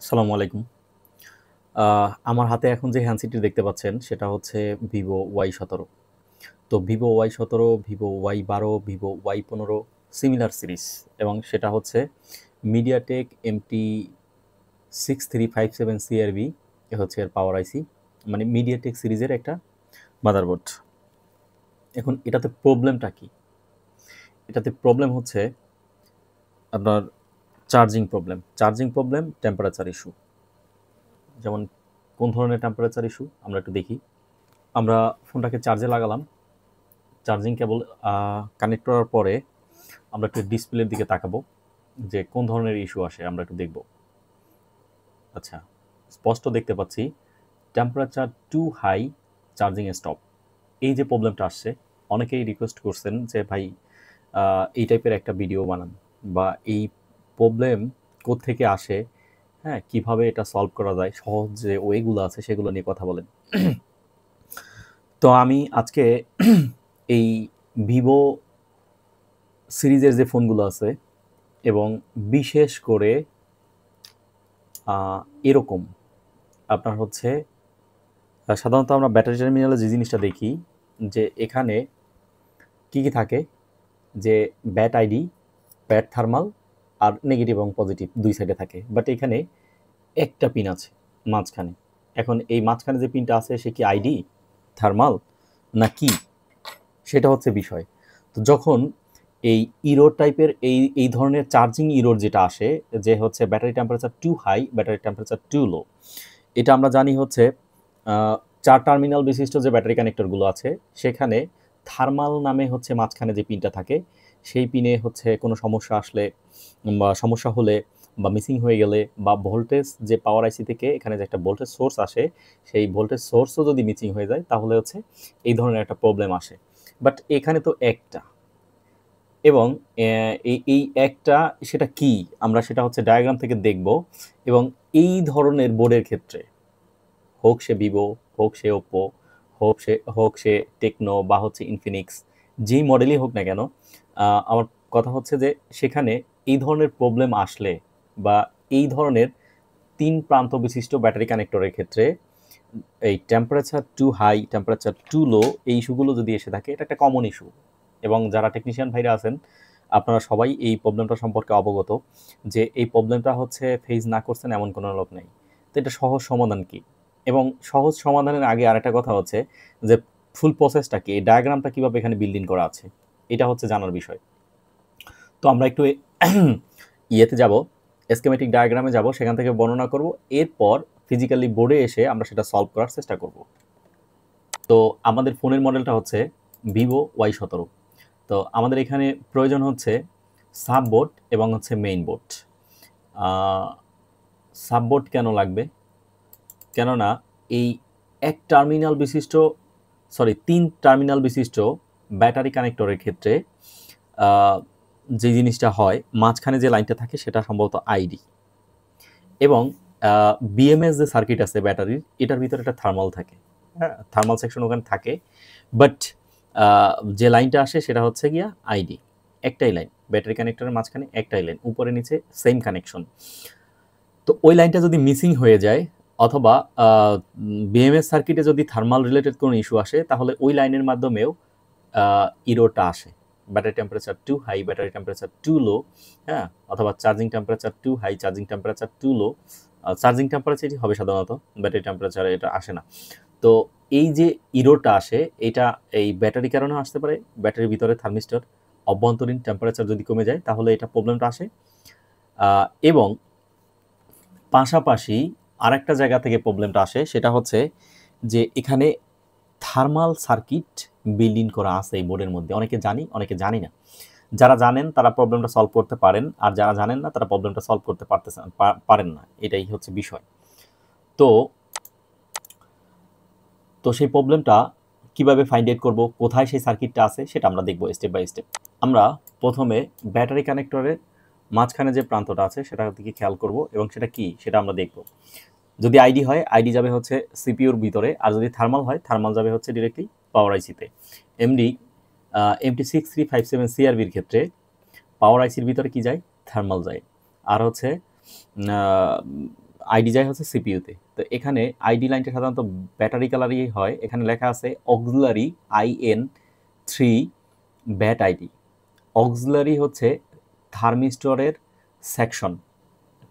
আসসালামু আলাইকুম। আমার হাতে এখন যে হ্যান্ডসেটটি দেখতে পাচ্ছেন সেটা হচ্ছে Vivo Y17। তো Vivo Y17, Vivo Y12, Vivo Y15 similar series এবং সেটা হচ্ছে MediaTek MT6357 CRV এ হচ্ছে এর পাওয়ার আইসি। মানে MediaTek সিরিজের একটা মাদারবোর্ড। এখন এটাতে প্রবলেমটা কি? এটাতে প্রবলেম হচ্ছে আপনার চার্জিং প্রবলেম, টেম্পারেচার ইস্যু। যেমন কোন ধরনের টেম্পারেচার ইস্যু আমরা একটু দেখি। আমরা ফোনটাকে চার্জে লাগালাম। চার্জিং কেবল কানেক্ট করার পরে আমরা একটু ডিসপ্লের দিকে তাকাবো যে কোন ধরনের ইস্যু আসে আমরা একটু দেখব। আচ্ছা, স্পষ্ট দেখতে পাচ্ছি temperature too high, charging stop. এই যে প্রবলেমটা আসছে, অনেকেই রিকোয়েস্ট করছেন যে ভাই এই টাইপের একটা ভিডিও বানান বা এই প্রবলেম কোত্থেকে আসে, হ্যাঁ, কিভাবে এটা সলভ করা যায়, সহজ যে ওয়েগুলো আছে সেগুলো নিয়ে কথা বলেন। তো আমি আজকে এই ভিভো সিরিজের যে ফোনগুলো আছে এবং বিশেষ করে এরকম আপনার হচ্ছে সাধারণত আমরা ব্যাটারি টার্মিনালে যে জিনিসটা দেখি যে এখানে কি কি থাকে, যে ব্যাট আইডি, ব্যাট থার্মাল আর নেগেটিভ এবং পজিটিভ দুই সাইডে থাকে, বাট এখানে একটা পিন আছে মাঝখানে। এখন এই মাঝখানে যে পিনটা আছে সে কি আইডি, থার্মাল না কি, সেটা হচ্ছে বিষয়। তো যখন এই ইরোর টাইপের এই ধরনের চার্জিং ইরোর যেটা আসে, যে হচ্ছে battery temperature too high, battery temperature too low, এটা আমরা জানি হচ্ছে ৪ টার্মিনাল বিশিষ্ট যে ব্যাটারি কানেক্টরগুলো আছে সেখানে থার্মাল নামে হচ্ছে মাঝখানে যে পিনটা থাকে, সেই পিনে হচ্ছে কোনো সমস্যা আসলে বা সমস্যা হলে বা মিসিং হয়ে গেলে বা ভোল্টেজ যে পাওয়ার আইসি থেকে এখানে যে একটা ভোল্টেজ সোর্স আসে, সেই ভোল্টেজ সোর্সও যদি মিসিং হয়ে যায় তাহলে হচ্ছে এই ধরনের একটা প্রবলেম আসে। বাট এখানে তো একটা, এবং এই একটা সেটা কি আমরা সেটা হচ্ছে ডায়াগ্রাম থেকে দেখব। এবং এই ধরনের বোর্ডের ক্ষেত্রে হোক সে ভিভো, হোক সে ওপ্পো, হোক সে টেকনো বা হচ্ছে ইনফিনিক্স, যেই মডেলই হোক না কেন, আমার কথা হচ্ছে যে সেখানে এই ধরনের প্রবলেম আসলে বা এই ধরনের ৩ প্রান্ত বিশিষ্ট ব্যাটারি কানেক্টরের ক্ষেত্রে এই temperature too high, temperature too low, এই ইস্যুগুলো যদি এসে থাকে, এটা একটা কমন ইস্যু। এবং যারা টেকনিশিয়ান ভাইরা আছেন আপনারা সবাই এই প্রবলেমটা সম্পর্কে অবগত যে এই প্রবলেমটা হচ্ছে ফেস না করছেন এমন কোনো লোক নেই। তো এটা সহজ সমাধান কি? এবং সহজ সমাধানের আগে আরেকটা কথা হচ্ছে যে ফুল প্রসেসটা কি, এই ডায়াগ্রামটা কীভাবে এখানে বিল্ডিং করা আছে, এটা হচ্ছে জানার বিষয়। তো আমরা একটু ইয়েতে যাব, স্কেমেটিক ডায়াগ্রামে যাব, সেখান থেকে বর্ণনা করব, এরপর ফিজিক্যালি বোর্ডে এসে আমরা সেটা সলভ করার চেষ্টা করব। তো আমাদের ফোনের মডেলটা হচ্ছে ভিভো Y17। তো আমাদের এখানে প্রয়োজন হচ্ছে সাববোর্ড এবং হচ্ছে মেইন বোর্ড। সাববোর্ড কেন লাগবে? কেননা এই এক টার্মিনাল বিশিষ্ট, সরি ৩ টার্মিনাল বিশিষ্ট ব্যাটারি কানেক্টরের ক্ষেত্রে যে জিনিসটা হয়, মাঝখানে যে লাইনটা থাকে সেটা সম্ভবত আইডি, এবং বিএমএস যে সার্কিট আছে ব্যাটারির, এটার ভিতরে একটা থার্মাল থাকে, হ্যাঁ, থার্মাল সেকশন ওখানে থাকে। বাট যে লাইনটা আসে সেটা হচ্ছে গিয়া আইডি, একটাই লাইন, ব্যাটারি কানেক্টরের মাঝখানে একটাই লাইন, উপরে নিচে সেম কানেকশন। তো ওই লাইনটা যদি মিসিং হয়ে যায় অথবা বিএমএস সার্কিটে যদি থার্মাল রিলেটেড কোনো ইস্যু আসে, তাহলে ওই লাইনের মাধ্যমেও ইরোটা আসে, battery temperature too high, battery temperature too low, হ্যাঁ, অথবা charging temperature too high, charging temperature too low. Charging টেম্পারেচারই হবে সাধারণত, ব্যাটারি টেম্পারেচারে এটা আসে না। তো এই যে ইরোটা আসে, এটা এই ব্যাটারি কারণে আসতে পারে, ব্যাটারির ভিতরে থার্মিস্টর অভ্যন্তরীণ টেম্পারেচার যদি কমে যায় তাহলে এটা প্রবলেমটা আসে। এবং পাশাপাশি আরেকটা জায়গা থেকে প্রবলেমটা আসে, সেটা হচ্ছে যে এখানে থার্মাল সার্কিট বিল্ড ইন করা আছে এই বোর্ডের মধ্যে। অনেকে জানি, অনেকে জানি না। যারা জানেন তারা প্রবলেমটা সলভ করতে পারেন, আর যারা জানেন না তারা প্রবলেমটা সলভ করতে পারেন না, এটাই হচ্ছে বিষয়। তো তো সেই প্রবলেমটা কিভাবে ফাইন্ড আউট করব, কোথায় সেই সার্কিটটা আছে, সেটা আমরা দেখব স্টেপ বাই স্টেপ। আমরা প্রথমে ব্যাটারি কানেক্টরের মাঝখানে যে প্রান্তটা আছে সেটার দিকে খেয়াল করব, এবং সেটা কি সেটা আমরা দেখব। যদি আইডি হয়, আইডি যাবে হচ্ছে সিপিইউর ভিতরে, আর যদি থার্মাল হয়, থার্মাল যাবে হচ্ছে ডিরেক্টলি পাওয়ার আইসিতে। MT6357 CRVর ক্ষেত্রে পাওয়ার আইসির ভিতরে কি যায়, থার্মাল যায়। আর হচ্ছে আইডি যায় হচ্ছে সিপিইউতে। তো এখানে আইডি লাইনটা সাধারণত ব্যাটারি কালারই হয়। এখানে লেখা আছে auxiliary IN3 bat ID. Auxiliary হচ্ছে থার্মিস্টরের সেকশন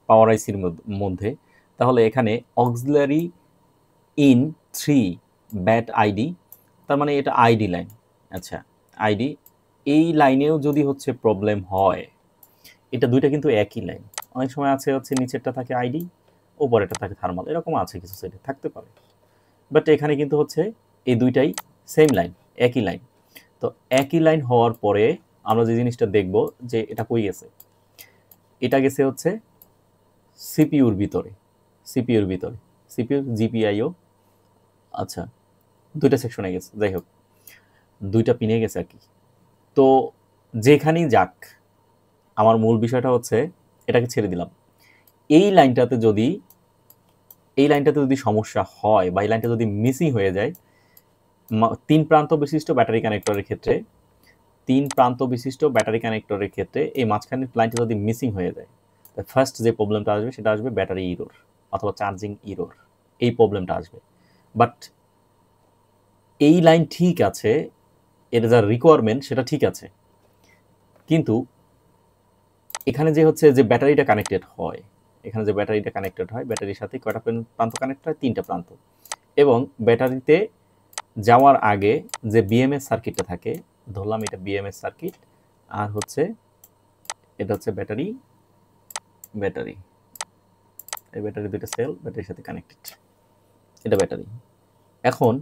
পাওয়ার আইসির মধ্যে। তাহলে এখানে অক্সিলারি ইন 3 ব্যাট আইডি, তার মানে এটা আইডি লাইন। আচ্ছা, আইডি এই লাইনেও যদি হচ্ছে প্রবলেম হয়, এটা দুইটা কিন্তু একই লাইন। অনেক সময় আছে হচ্ছে নিচেরটা থাকে আইডি, উপরেরটা থাকে থার্মাল, এরকম আছে কিছু সাইডে থাকতে পারে। বাট এখানে কিন্তু হচ্ছে এই দুইটাই সেম লাইন, একই লাইন। তো একই লাইন হওয়ার পরে আমরা যে জিনিসটা দেখব যে এটা কই গেছে, এটা গেছে হচ্ছে সিপিইউর ভিতরে, সিপিইউর ভিতরে, সিপিইউ জিপিআইও। আচ্ছা, দুইটা সেকশনে গেছে, যাই হোক দুইটা পিনে গেছে আর কি। তো যেখানেই যাক, আমার মূল বিষয়টা হচ্ছে এটাকে ছেড়ে দিলাম। এই লাইনটাতে যদি সমস্যা হয় বা এই লাইনটা যদি মিসিং হয়ে যায়, 3 প্রান্ত বিশিষ্ট ব্যাটারি কানেক্টরের ক্ষেত্রে, 3 প্রান্ত বিশিষ্ট ব্যাটারি কানেক্টরের ক্ষেত্রে এই মাঝখানের লাইনটা যদি মিসিং হয়ে যায়, ফার্স্ট যে প্রবলেমটা আসবে সেটা আসবে ব্যাটারি ইরোর অথবা চার্জিং ইরোর, এই প্রবলেমটা আসবে। বাট এই লাইন ঠিক আছে, এর যা রিকোয়ারমেন্ট সেটা ঠিক আছে, কিন্তু এখানে যে হচ্ছে যে ব্যাটারিটা কানেক্টেড হয়, এখানে যে ব্যাটারিটা কানেক্টেড হয়, ব্যাটারির সাথে কয়টা প্রান্ত কানেক্ট হয়? 3টা প্রান্ত। এবং ব্যাটারিতে যাওয়ার আগে যে বিএমএস সার্কিটটা থাকে, ধরলাম এটা বিএমএস সার্কিট, আর হচ্ছে এটা হচ্ছে ব্যাটারি, এই ব্যাটারি দুইটা সেল ব্যাটারির সাথে কানেক্টেড, এটা ব্যাটারি। এখন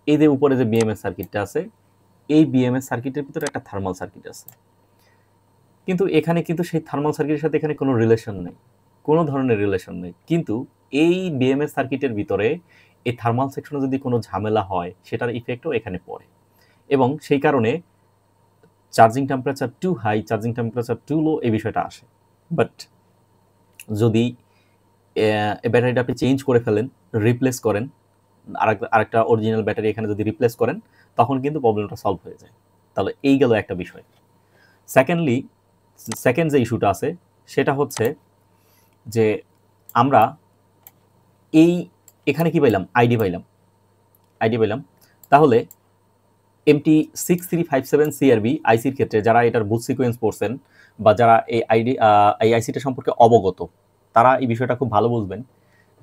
এই যে উপরে যে বিএমএস সার্কিটটা আছে, এই বিএমএস সার্কিটের ভিতরে একটা থার্মাল সার্কিট আছে, কিন্তু এখানে কিন্তু সেই থার্মাল সার্কিটের সাথে এখানে কোনো রিলেশন নেই, কোনো ধরনের রিলেশন নেই। কিন্তু এই বিএমএস সার্কিটের ভিতরে এই থার্মাল সেকশনে যদি কোনো ঝামেলা হয়, সেটার ইফেক্টও এখানে পড়ে। এবং সেই কারণে charging temperature too high, charging temperature too low, এই বিষয়টা আসে। বাট যদি ব্যাটারিটা আপনি চেঞ্জ করে ফেলেন, রিপ্লেস করেন, আরেকটা অরিজিনাল ব্যাটারি এখানে যদি রিপ্লেস করেন, তখন কিন্তু প্রবলেমটা সলভ হয়ে যায়। তাহলে এই গেল একটা বিষয়। সেকেন্ড যে ইস্যুটা আছে সেটা হচ্ছে যে আমরা এখানে কি পাইলাম? আইডি পাইলাম। তাহলে MT6357 CRB আইসির ক্ষেত্রে যারা এটার বুট সিকোয়েন্স পড়ছেন বা যারা এই আইসিটা সম্পর্কে অবগত, তারা এই বিষয়টা খুব ভালো বুঝবেন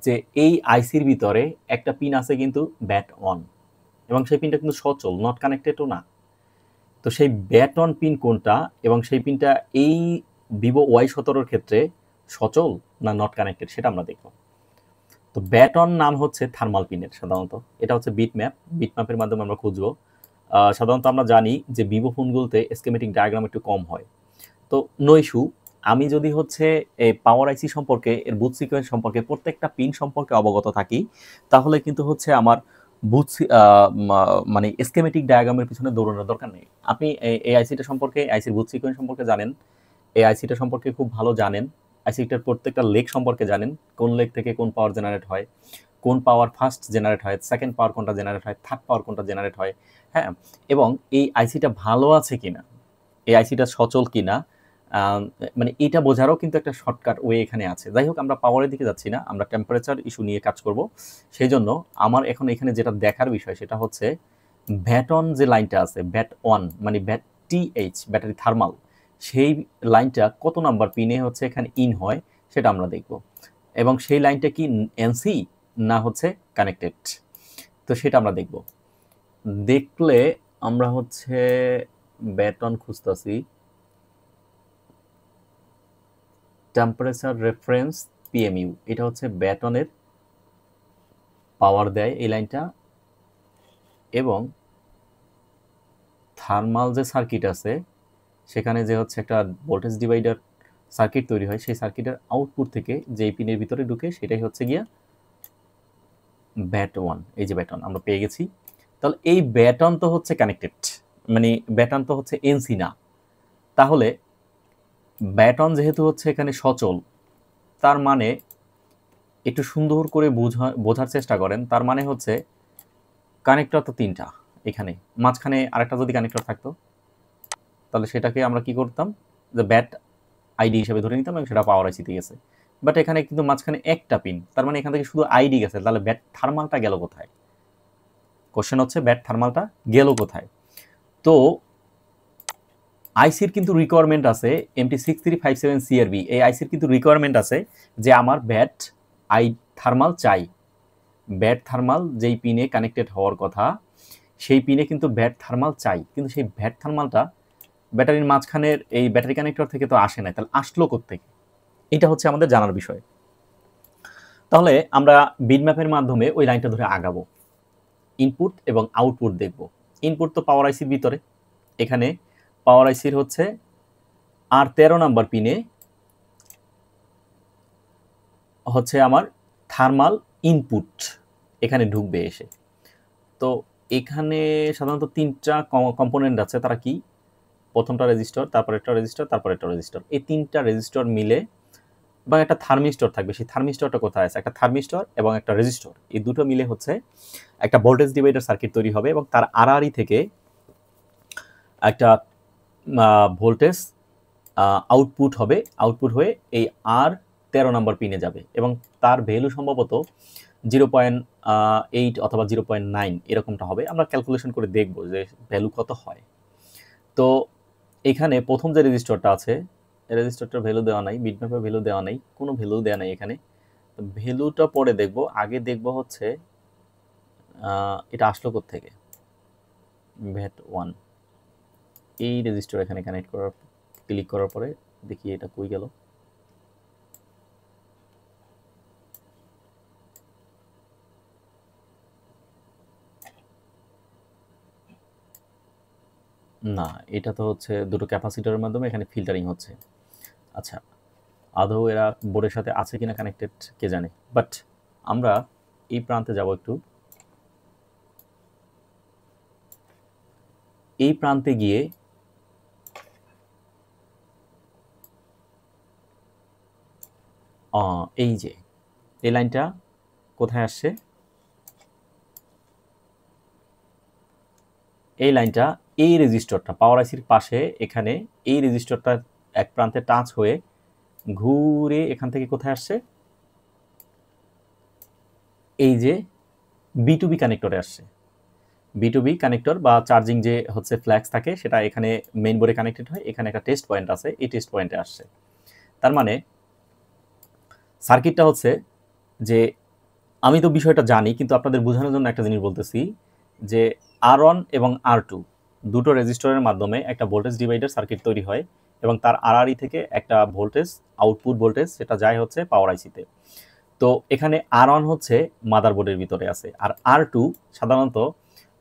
যে এই আইসির ভিতরে একটা পিন আছে কিন্তু ব্যাট অন, এবং সেই পিনটা কিন্তু সচল, নট কানেক্টেডও না। তো সেই ব্যাট অন পিন কোনটা, এবং সেই পিনটা এই ভিভো Y17 ক্ষেত্রে সচল না নট কানেক্টেড, সেটা আমরা দেখব। তো ব্যাট অন নাম হচ্ছে থার্মাল পিনের সাধারণত, এটা হচ্ছে বিটম্যাপের মাধ্যমে আমরা খুঁজবো। সাধারণত আমরা জানি যে ভিভো ফোনগুলোতে স্কেমেটিক ডায়াগ্রাম একটু কম হয়। তো নো ইস্যু, আমি যদি হচ্ছে এই পাওয়ার আইসি সম্পর্কে, এর বুট সিকোয়েন্স সম্পর্কে, প্রত্যেকটা পিন সম্পর্কে অবগত থাকি, তাহলে কিন্তু হচ্ছে আমার বুট মানে স্কেমেটিক ডায়াগ্রামের পিছনে দৌড়ানোর দরকার নেই। আপনি এই আইসিটা সম্পর্কে, আইসির বুট সিকোয়েন্স সম্পর্কে জানেন, এই আইসিটা সম্পর্কে খুব ভালো জানেন, আইসিটার প্রত্যেকটা লেগ সম্পর্কে জানেন, কোন লেগ থেকে কোন পাওয়ার জেনারেট হয়, কোন পাওয়ার ফার্স্ট জেনারেট হয়, সেকেন্ড পাওয়ার কোনটা জেনারেট হয়, থার্ড পাওয়ার কোনটা জেনারেট হয়, হ্যাঁ, এবং এই আইসিটা ভালো আছে কিনা, এই আইসিটা সচল কিনা, মানে এটা বোঝারও কিন্তু একটা শর্টকাট ওয়ে এখানে আছে। যাই হোক, আমরা পাওয়ারের দিকে যাচ্ছি না, আমরা টেম্পারেচার ইস্যু নিয়ে কাজ করব। সেই জন্য আমার এখন এখানে যেটা দেখার বিষয় সেটা হচ্ছে ব্যাট অন যে লাইনটা আছে, ব্যাট অন মানে TH ব্যাটারি থার্মাল, সেই লাইনটা কত নাম্বার পিনে হচ্ছে এখানে ইন হয় সেটা আমরা দেখব, এবং সেই লাইনটা কি এনসি না হচ্ছে কানেক্টেড, তো সেটা আমরা দেখব। দেখলে আমরা হচ্ছে ব্যাট অন খুঁজতেছি, টেম্পারেচার রেফারেন্স PMU, এটা হচ্ছে ব্যাট অনের পাওয়ার দেয় এই লাইনটা, এবং থার্মাল যে সার্কিট আছে সেখানে যে হচ্ছে একটা ভোল্টেজ ডিভাইডার সার্কিট তৈরি হয়, সেই সার্কিটের আউটপুট থেকে যে পিনের ভিতরে ঢুকে সেটাই হচ্ছে গিয়া ব্যাট ওয়ান। এই যে ব্যাট অন আমরা পেয়ে গেছি। তাহলে এই ব্যাট অন তো হচ্ছে কানেক্টেড, মানে ব্যাট অন তো হচ্ছে এনসি না। তাহলে ব্যাট অন যেহেতু হচ্ছে এখানে সচল, তার মানে একটু সুন্দর করে বোঝার চেষ্টা করেন, তার মানে হচ্ছে কানেক্টর তো 3টা, এখানে মাঝখানে আরেকটা যদি কানেক্টর থাকতো তাহলে সেটাকে আমরা কি করতাম, যে ব্যাট আইডি হিসেবে ধরে নিতাম এবং সেটা পাওয়ার আইসিতে গেছে। বাট এখানে কিন্তু মাঝখানে একটা পিন, তার মানে এখান থেকে শুধু আইডি গেছে, তাহলে ব্যাট থার্মালটা গেল কোথায়? কোশ্চেন হচ্ছে ব্যাট থার্মালটা গেল কোথায়? তো আইসির কিন্তু রিকোয়ারমেন্ট আছে, MT6357 CRB, এই আইসির কিন্তু রিকোয়ারমেন্ট আছে যে আমার ব্যাট থার্মাল চাই। ব্যাট থার্মাল যেই পিনে কানেক্টেড হওয়ার কথা সেই পিনে কিন্তু ব্যাট থার্মাল চাই, কিন্তু সেই ব্যাট থার্মালটা ব্যাটারির মাঝখানের এই ব্যাটারি কানেক্টর থেকে তো আসে না, তাহলে আসলো কোত্থেকে? এটা হচ্ছে আমাদের জানার বিষয়। তাহলে আমরা বিটম্যাপের মাধ্যমে ওই লাইনটা ধরে আগাবো, ইনপুট এবং আউটপুট দেখব। ইনপুট তো পাওয়ার আইসির ভিতরে, এখানে পাওয়ার আইসির হচ্ছে আর 13 নাম্বার পিনে হচ্ছে আমার থার্মাল ইনপুট এখানে ঢুকবে এসে। তো এখানে সাধারণত 3টা কম্পোনেন্ট আছে, তারা কি? প্রথমটা রেজিস্টর, তারপর একটা রেজিস্টর, তারপর একটা রেজিস্টর। এই 3টা রেজিস্টর মিলে বা একটা থার্মিস্টর থাকবে, সেই থার্মিস্টরটা কোথায় আছে? একটা থার্মিস্টর এবং একটা রেজিস্টর, এই দুটো মিলে হচ্ছে একটা ভোল্টেজ ডিভাইডার সার্কিট তৈরি হবে এবং তার আড়াআড়ি থেকে একটা ভোল্টেজ আউটপুট হবে, আউটপুট হয়ে এই R13 নম্বর পিনে যাবে এবং তার ভ্যালু সম্ভবত 0.8 অথবা 0.9 এরকমটা হবে। আমরা ক্যালকুলেশন করে দেখব যে ভ্যালু কত হয়। তো এখানে প্রথম যে রেজিস্টরটা আছে, রেজিস্টরটার ভ্যালু দেওয়া নাই, বিটম্যাপের ভ্যালু দেওয়া নাই, কোনো ভ্যালু দেওয়া নাই এখানে। ভ্যালুটা পরে দেখব, আগে দেখব হচ্ছে এটা আসলো কোত্থেকে? ভ্যাট 1 এই রেজিস্টর এখানে কানেক্ট করার, ক্লিক করার পরে দেখি এটা কই গেল। না, এটা তো হচ্ছে দুটো ক্যাপাসিটরের মাধ্যমে এখানে ফিল্টারিং হচ্ছে। আচ্ছা, আদৌ এরা বোর্ডের সাথে আছে কিনা কানেক্টেড কে জানে। বাট আমরা এই প্রান্তে যাব একটু, এই প্রান্তে গিয়ে এই যে এই লাইনটা কোথায় আসছে? এই লাইনটা এই রেজিস্টরটা পাওয়ার আইসির পাশে, এখানে এই রেজিস্টরটা এক প্রান্তে টাচ হয়ে ঘুরে এখান থেকে কোথায় আসছে? এই যে B2B কানেক্টরে আসছে। B2B কানেক্টর বা চার্জিং যে হচ্ছে ফ্ল্যাক্স থাকে সেটা এখানে মেইন বোর্ডে কানেক্টেড হয়, এখানে একটা টেস্ট পয়েন্ট আছে, এই টেস্ট পয়েন্টে আসছে। তার মানে সার্কিটটা হচ্ছে যে, আমি তো বিষয়টা জানি কিন্তু আপনাদের বোঝানোর জন্য একটা জিনিস বলতেছি যে R1 এবং R2 দুটো রেজিস্টরের মাধ্যমে একটা ভোল্টেজ ডিভাইডার সার্কিট তৈরি হয় এবং তার আড়াআড়ি থেকে একটা ভোল্টেজ আউটপুট ভোল্টেজ সেটা যায় হচ্ছে পাওয়ার আইসিতে। তো এখানে R1 হচ্ছে মাদারবোর্ডের ভিতরে আছে, আর R2 সাধারণত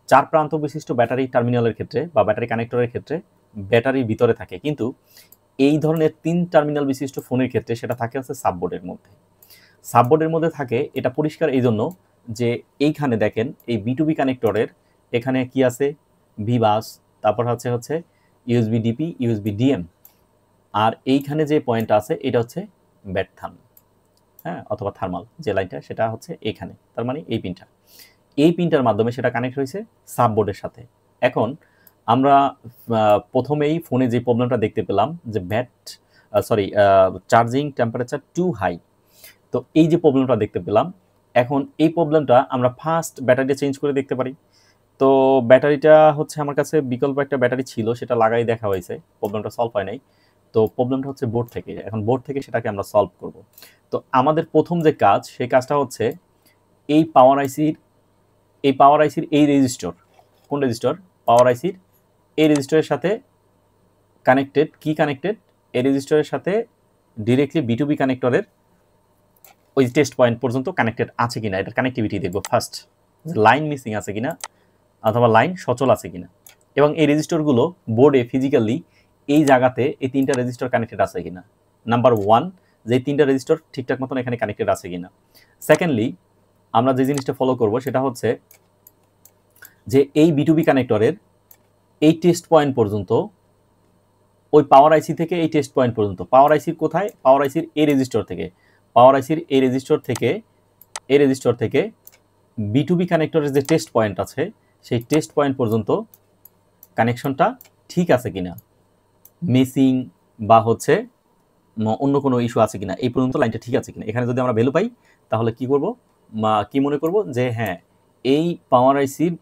4 প্রান্ত বিশিষ্ট ব্যাটারি টার্মিনালের ক্ষেত্রে বা ব্যাটারি কানেক্টরের ক্ষেত্রে ব্যাটারির ভিতরে থাকে, কিন্তু এই ধরনের 3 টার্মিনাল বিশিষ্ট ফোনের ক্ষেত্রে সেটা থাকে হচ্ছে সাববোর্ডের মধ্যে। সাববোর্ডের মধ্যে থাকে, এটা পরিষ্কার এই জন্য যে এইখানে দেখেন এই B2B কানেক্টরের এখানে কি আছে? ভিবাস, তারপর হচ্ছে ইউএসবি ডিপি, ইউএসবি ডিএম, আর এইখানে যে পয়েন্টটা আছে এটা হচ্ছে ব্যাট থার্ম, হ্যাঁ, অথবা থার্মাল যে লাইনটা সেটা হচ্ছে এখানে, তার মানে এই পিনটা, এই পিনটার মাধ্যমে সেটা কানেক্ট হয়েছে সাববোর্ডের সাথে। এখন আমরা প্রথমেই ফোনে যে প্রবলেমটা দেখতে পেলাম যে চার্জিং টেম্পারেচার টু হাই, তো এই যে প্রবলেমটা দেখতে পেলাম, এখন এই প্রবলেমটা আমরা ফার্স্ট ব্যাটারিটা চেঞ্জ করে দেখতে পারি। তো ব্যাটারিটা হচ্ছে আমার কাছে বিকল্প একটা ব্যাটারি ছিল, সেটা লাগাই দেখা হয়েছে, প্রবলেমটা সলভ হয় নাই। তো প্রবলেমটা হচ্ছে বোর্ড থেকে, এখন বোর্ড থেকে সেটাকে আমরা সলভ করব। তো আমাদের প্রথম যে কাজ, সেই কাজটা হচ্ছে এই পাওয়ার আইসির এই রেজিস্টর, কোন রেজিস্টর? পাওয়ার আইসির এই রেজিস্টরের সাথে কানেক্টেড, কি কানেক্টেড? এই রেজিস্টরের সাথে ডিরেক্টলি B2B কানেক্টরের ওই টেস্ট পয়েন্ট পর্যন্ত কানেক্টেড আছে কিনা, এটার কানেক্টিভিটি দেখবো ফার্স্ট, লাইন মিসিং আছে কিনা অথবা লাইন সচল আছে কিনা, এবং এই রেজিস্টরগুলো বোর্ডে ফিজিক্যালি এই জায়গাতে এই 3টা রেজিস্টর কানেক্টেড আছে কিনা। নাম্বার 1, যে 3টা রেজিস্টর ঠিকঠাক মতন এখানে কানেক্টেড আছে কিনা। সেকেন্ডলি, আমরা যে জিনিসটা ফলো করব সেটা হচ্ছে যে এই B2B কানেক্টরের এই টেস্ট পয়েন্ট পর্যন্ত, ওই পাওয়ার আইসি থেকে এই টেস্ট পয়েন্ট পর্যন্ত, পাওয়ার আইসির কোথায়? পাওয়ার আইসির এই রেজিস্টর থেকে, পাওয়ার আইসির এই রেজিস্টর থেকে B2B কানেক্টরের যে টেস্ট পয়েন্ট আছে সেই টেস্ট পয়েন্ট পর্যন্ত কানেকশনটা ঠিক আছে কিনা, মিসিং বা হচ্ছে অন্য কোনো ইস্যু আছে কিনা, এই পর্যন্ত লাইনটা ঠিক আছে কিনা। এখানে যদি আমরা ভ্যালু পাই তাহলে কি করব, কি মনে করব যে হ্যাঁ এই পাওয়ার আইসির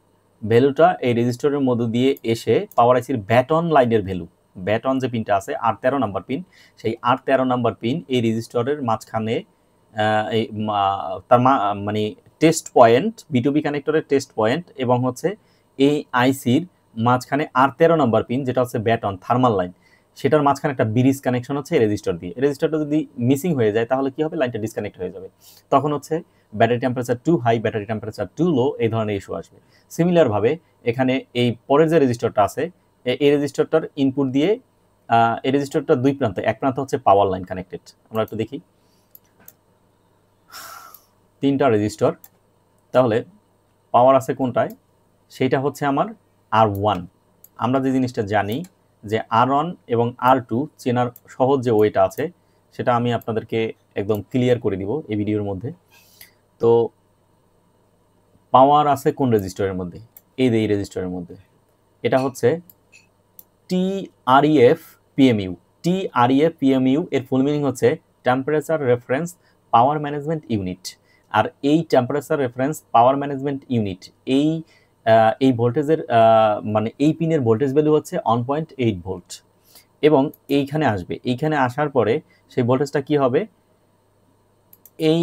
ভ্যালুটা এই রেজিস্টারের মধ্য দিয়ে এসে পাওয়ার আইসির ব্যাটন লাইনের ভ্যালু, ব্যাটন যে পিনটা আছে R13 নাম্বার পিন, সেই R13 নাম্বার পিন এই রেজিস্টারের মাঝখানে এই তার মানে টেস্ট পয়েন্ট, B2B কানেক্টরের টেস্ট পয়েন্ট এবং হচ্ছে এই আইসির মাঝখানে R13 নাম্বার পিন যেটা হচ্ছে ব্যাটন থার্মাল লাইন, সেটার মাঝখানে একটা ব্রিজ কানেকশন হচ্ছে রেজিস্টার দিয়ে। রেজিস্টারটা যদি মিসিং হয়ে যায় তাহলে কি হবে, লাইনটা ডিসকানেক্ট হয়ে যাবে, তখন হচ্ছে battery temperature too high, battery temperature too low, এই ধরনের ইস্যু আসবে। সিমিলারভাবে এখানে এই পরের যে রেজিস্টারটা আছে এই রেজিস্টারটার ইনপুট দিয়ে এই রেজিস্টারটার দুই প্রান্তে, এক প্রান্ত হচ্ছে পাওয়ার লাইন কানেক্টেড। আমরা একটু দেখি তিনটা রেজিস্টার, তাহলে পাওয়ার আছে কোনটায়, সেইটা হচ্ছে আমার R1। আমরা যে জিনিসটা জানি যে R1 এবং R2 চেনার সহজ যে ওয়েটা আছে সেটা আমি আপনাদেরকে একদম ক্লিয়ার করে দিব এই ভিডিওর মধ্যে। তো পাওয়ার আছে কোন রেজিস্টারের মধ্যে, এই রেজিস্টারের মধ্যে, এটা হচ্ছে TREF PMU। TREF PMU এর ফুল মিনিং হচ্ছে temperature reference power management unit. আর এই temperature reference power management unit এই ভোল্টেজের মানে এই পিনের ভোল্টেজ ভ্যালু হচ্ছে 1.8 ভোল্ট এবং এইখানে আসবে, এইখানে আসার পরে সেই ভোল্টেজটা কি হবে, এই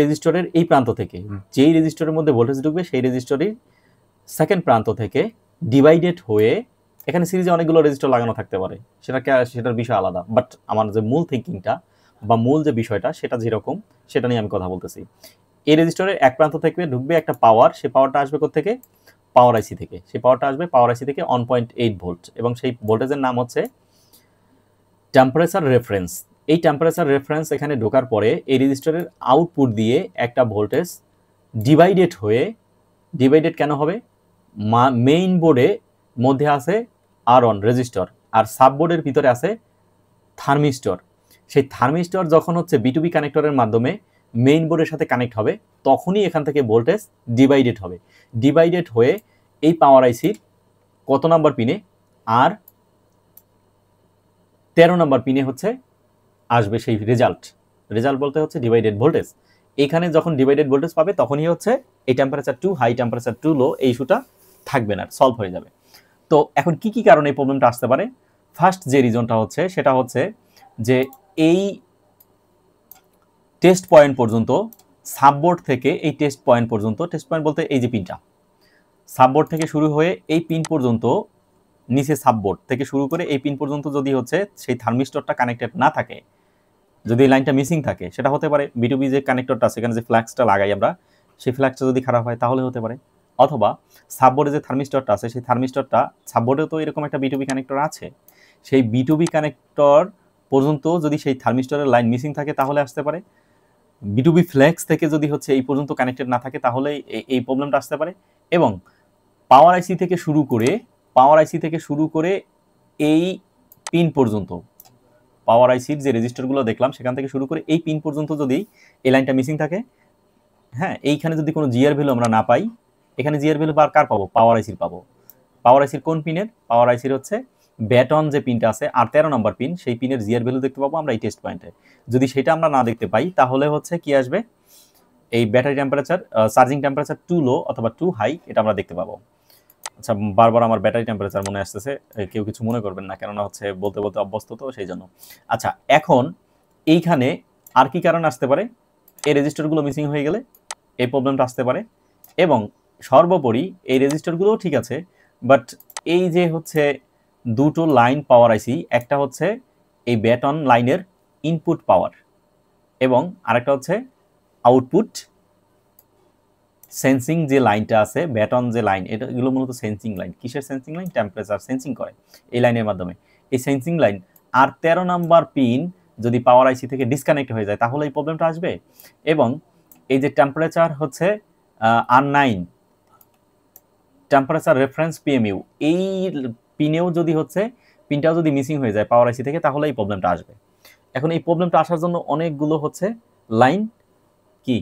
রেজিস্টরের এই প্রান্ত থেকে, যেই রেজিস্টরের মধ্যে ভোল্টেজ ঢুকবে সেই রেজিস্টরের সেকেন্ড প্রান্ত থেকে ডিভাইডেড হয়ে, এখানে সিরিজে অনেকগুলো রেজিস্টার লাগানো থাকতে পারে, সেটার বিষয় আলাদা, বাট আমার যে মূল থিঙ্কিংটা বা মূল যে বিষয়টা সেটা যেরকম সেটা নিয়ে আমি কথা বলতেছি। এই রেজিস্টারের এক প্রান্ত থেকে ঢুকবে একটা পাওয়ার, সেই পাওয়ারটা আসবে কোত্থেকে, পাওয়ার আইসি থেকে, সেই পাওয়ারটা আসবে পাওয়ার আইসি থেকে 1.8 ভোল্ট এবং সেই ভোল্টেজের নাম হচ্ছে টেম্পারেচার রেফারেন্স। এই টেম্পারেচার রেফারেন্স এখানে ঢোকার পরে এই রেজিস্টারের আউটপুট দিয়ে একটা ভোল্টেজ ডিভাইডেড কেন হবে, মেইন বোর্ডে মধ্যে আছে R1 রেজিস্টার আর সাববোর্ডের ভিতরে আছে থার্মিস্টর। সেই থার্মিস্টর যখন হচ্ছে B2B কানেক্টরের মাধ্যমে মেইন বোর্ডের সাথে কানেক্ট হবে তখনই এখান থেকে ভোল্টেজ ডিভাইডেড হবে, ডিভাইডেড হয়ে এই পাওয়ার আইসির কত নাম্বার পিনে, R13 নাম্বার পিনে হচ্ছে আসবে সেই রেজাল্ট বলতে হচ্ছে ডিভাইডেড ভোল্টেজ। এখানে যখন ডিভাইডেড ভোল্টেজ পাবে তখনই হচ্ছে এই temperature too high temperature too low এই ইস্যুটা থাকবে না, সলভ হয়ে যাবে। তো এখন কি কি কারণে এই প্রবলেমটা আসতে পারে, ফার্স্ট যে রিজনটা হচ্ছে সেটা হচ্ছে যে এই টেস্ট পয়েন্ট পর্যন্ত সাববোর্ড থেকে এই টেস্ট পয়েন্ট পর্যন্ত, টেস্ট পয়েন্ট বলতে এই যে পিনটা, সাববোর্ড থেকে শুরু হয়ে এই পিন পর্যন্ত, নিচে সাববোর্ড থেকে শুরু করে এই পিন পর্যন্ত যদি হচ্ছে সেই থার্মিস্টরটা কানেক্টেড না থাকে, যদি এই লাইনটা মিসিং থাকে, সেটা হতে পারে B2B যে কানেক্টরটা সেখানে যে ফ্ল্যাক্সটা লাগাই আমরা সেই ফ্ল্যাক্সটা যদি খারাপ হয় তাহলে হতে পারে, অথবা সাববোর্ডে যে থার্মিস্টরটা আছে সেই থার্মিস্টরটা, সাববোর্ডেও তো এরকম একটা B2B কানেক্টর আছে, সেই B2B কানেক্টর পর্যন্ত যদি সেই থার্মিস্টরের লাইন মিসিং থাকে তাহলে আসতে পারে, B2B ফ্ল্যাক্স থেকে যদি হচ্ছে এই পর্যন্ত কানেক্টেড না থাকে তাহলে এই প্রবলেমটা আসতে পারে। এবং পাওয়ার আইসি থেকে শুরু করে এই পিন পর্যন্ত, পাওয়ার আইসির যে রেজিস্টারগুলো দেখলাম সেখান থেকে শুরু করে এই পিন পর্যন্ত যদি এই লাইনটা মিসিং থাকে, হ্যাঁ, এইখানে যদি কোনো জিআর ভ্যালু আমরা না পাই, এখানে জিআর ভ্যালু কার পাবো, পাওয়ার আইসির পাবো। পাওয়ার আইসির কোন পিনের, পাওয়ার আইসির হচ্ছে ব্যাটন যে পিনটা আছে R13 নাম্বার পিন, সেই পিনের জিআর ভ্যালু দেখতে পাবো আমরা এই টেস্ট পয়েন্টে। যদি সেটা আমরা না দেখতে পাই তাহলে হচ্ছে কি আসবে, এই battery temperature charging temperature too low অথবা টু হাই এটা আমরা দেখতে পাবো। আচ্ছা, বারবার আমার ব্যাটারি টেম্পারেচার মনে আসতেছে, কেউ কিছু মনে করবেন না, কেননা হচ্ছে বলতে বলতে অভ্যস্ত তো সেই জন্য। আচ্ছা, এখন এইখানে আর কি কারণ আসতে পারে, এই রেজিস্টারগুলো মিসিং হয়ে গেলে এই প্রবলেমটা আসতে পারে। এবং সর্বোপরি এই রেজিস্টারগুলোও ঠিক আছে, বাট এই যে হচ্ছে দুটো লাইন পাওয়ার আইসি, একটা হচ্ছে এই ব্যাটন লাইনের ইনপুট পাওয়ার এবং আরেকটা হচ্ছে আউটপুট সেন্সিং যে লাইনটা আছে, ব্যাটন যে লাইন, এগুলো মূলত সেন্সিং লাইন। কিসের সেন্সিং লাইন, টেম্পারেচার সেন্সিং করে এই লাইনের মাধ্যমে। এই sensing line R13 number pin যদি পাওয়ার আইসি থেকে ডিসকানেক্ট হয়ে যায় তাহলে এই প্রবলেমটা আসবে। এবং এই যে টেম্পারেচার হচ্ছে R9 টেম্পারেচার রেফারেন্স PMU, এই পিনেও যদি হচ্ছে পিনটাও যদি মিসিং হয়ে যায় পাওয়ার আইসি থেকে তাহলে এই প্রবলেমটা আসবে। এখন এই প্রবলেমটা আসার জন্য অনেকগুলো হচ্ছে লাইন কি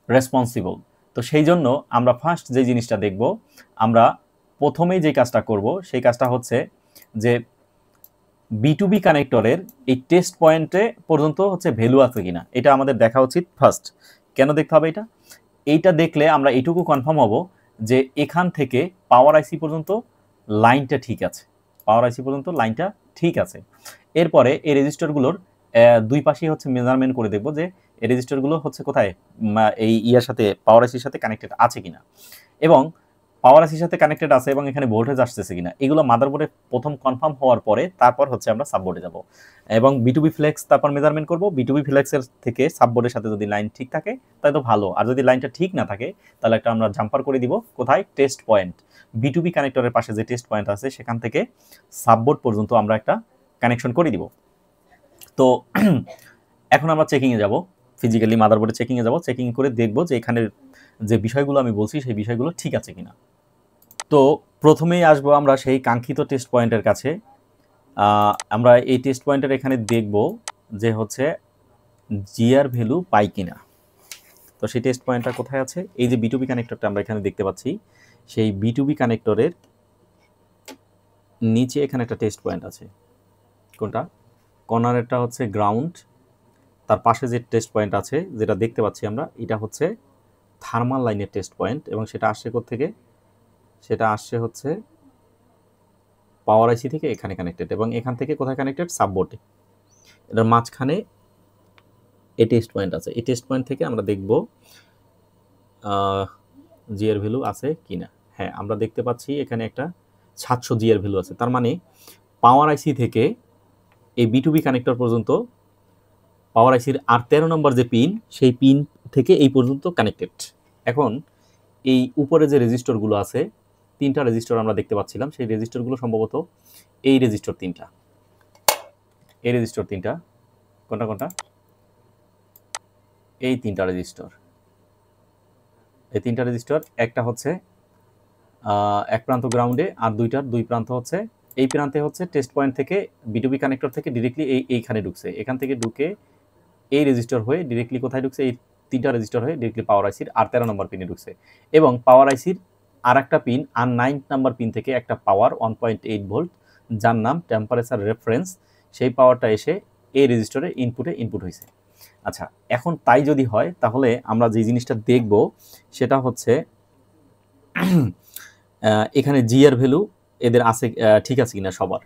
রেসপন্সিবল। তো সেই জন্য আমরা ফার্স্ট যে জিনিসটা দেখব, আমরা প্রথমেই যে কাজটা করব সেই কাজটা হচ্ছে যে B2B কানেক্টরের এই টেস্ট পয়েন্টে পর্যন্ত হচ্ছে ভ্যালু আছে কিনা এটা আমাদের দেখা উচিত ফার্স্ট। কেন দেখতে হবে এটা? এইটা দেখলে আমরা এটুকু কনফার্ম হব যে এখান থেকে পাওয়ার আইসি পর্যন্ত লাইনটা ঠিক আছে, পাওয়ার আইসি পর্যন্ত লাইনটা ঠিক আছে। এরপরে এই রেজিস্টারগুলোর দুই পাশেই হচ্ছে মেজারমেন্ট করে দেখব যে এই রেজিস্টারগুলো হচ্ছে কোথায় এই ইয়ার সাথে পাওয়ার আইসির সাথে কানেক্টেড আছে কিনা, এবং পাওয়ার আইসির সাথে কানেক্টেড আছে এবং এখানে ভোল্টেজ আসতেছে কিনা, এগুলো মাদারবোর্ডে প্রথম কনফার্ম হওয়ার পরে তারপর হচ্ছে আমরা সাববোর্ডে যাব এবং B2B ফ্লেক্স তারপর মেজারমেন্ট করব। B2B ফ্লেক্সের থেকে সাববোর্ডের সাথে যদি লাইন ঠিক থাকে তাহলে তো ভালো, আর যদি লাইনটা ঠিক না থাকে তাহলে একটা আমরা জাম্পার করে দিব কোথায়, টেস্ট পয়েন্ট। B2B কানেক্টরের পাশে যে টেস্ট পয়েন্ট আছে সেখান থেকে সাববোর্ড পর্যন্ত আমরা একটা কানেকশন করে দিব। তো এখন আমরা চেকিংয়ে যাব, ফিজিক্যালি মাদারবোর্ডে চেকিংয়ে যাব, চেকিং করে দেখব যে এখানের যে বিষয়গুলো আমি বলছি সেই বিষয়গুলো ঠিক আছে কিনা। তো প্রথমেই আসবো আমরা সেই কাঙ্ক্ষিত টেস্ট পয়েন্টের কাছে। আমরা এই টেস্ট পয়েন্টের এখানে দেখব যে হচ্ছে জিআর ভ্যালু পাই কিনা। তো সেই টেস্ট পয়েন্টটা কোথায় আছে? এই যে B2B কানেক্টরটা আমরা এখানে দেখতে পাচ্ছি, সেই B2B কানেক্টরের নিচে এখানে একটা টেস্ট পয়েন্ট আছে। কোনটা? কর্নারেরটা হচ্ছে গ্রাউন্ড, তার পাশে যে টেস্ট পয়েন্ট আছে যেটা দেখতে পাচ্ছি আমরা, এটা হচ্ছে থার্মাল লাইনের টেস্ট পয়েন্ট, এবং সেটা আসছে কোত্থেকে? সেটা আসছে হচ্ছে পাওয়ার আইসি থেকে এখানে কানেক্টেড, এবং এখান থেকে কোথায় কানেক্টেড? সাববোর্ডে। এটার মাঝখানে এই টেস্ট পয়েন্ট আছে। এই টেস্ট পয়েন্ট থেকে আমরা দেখব জিআর ভ্যালু আছে কিনা। হ্যাঁ, আমরা দেখতে পাচ্ছি এখানে একটা 700 জিআর ভ্যালু আছে। তার মানে পাওয়ার আইসি থেকে এই B2B কানেক্টর পর্যন্ত পাওয়ার আইসির আর 13 নম্বর যে পিন, সেই পিন থেকে এই পর্যন্ত কানেক্টেড। এখন এই উপরে যে রেজিস্টরগুলো আছে, 3টা রেজিস্টর আমরা দেখতে পাচ্ছিলাম, সেই রেজিস্টরগুলো সম্ভবত এই রেজিস্টর 3টা, এই রেজিস্টর 3টা, কোনটা কোনটা? এই 3টা রেজিস্টর, এই 3টা রেজিস্টর, একটা হচ্ছে এক প্রান্ত গ্রাউন্ডে আর দুইটার দুই প্রান্ত হচ্ছে, এই প্রান্তে হচ্ছে টেস্ট পয়েন্ট থেকে B2B কানেক্টর থেকে ডিরেক্টলি এইখানে ঢুকছে, এখান থেকে ঢুকে এই রেজিস্টর হয়ে ডিরেক্টলি কোথায় ঢুকছে? এই 3টা রেজিস্টর হয়ে ডিরেক্টলি পাওয়ার আইসির আর 13 নম্বর পিনে ঢুকছে, এবং পাওয়ার আইসির আর একটা পিন আর 9 নম্বর পিন থেকে একটা পাওয়ার 1.8 ভোল্ট, যার নাম টেম্পারেচার রেফারেন্স, সেই পাওয়ারটা এসে এই রেজিস্টরে ইনপুট হয়েছে। আচ্ছা, এখন তাই যদি হয় তাহলে আমরা যে জিনিসটা দেখব সেটা হচ্ছে এখানে জিআর ভ্যালু এদের আছে ঠিক আছে কিনা সবার।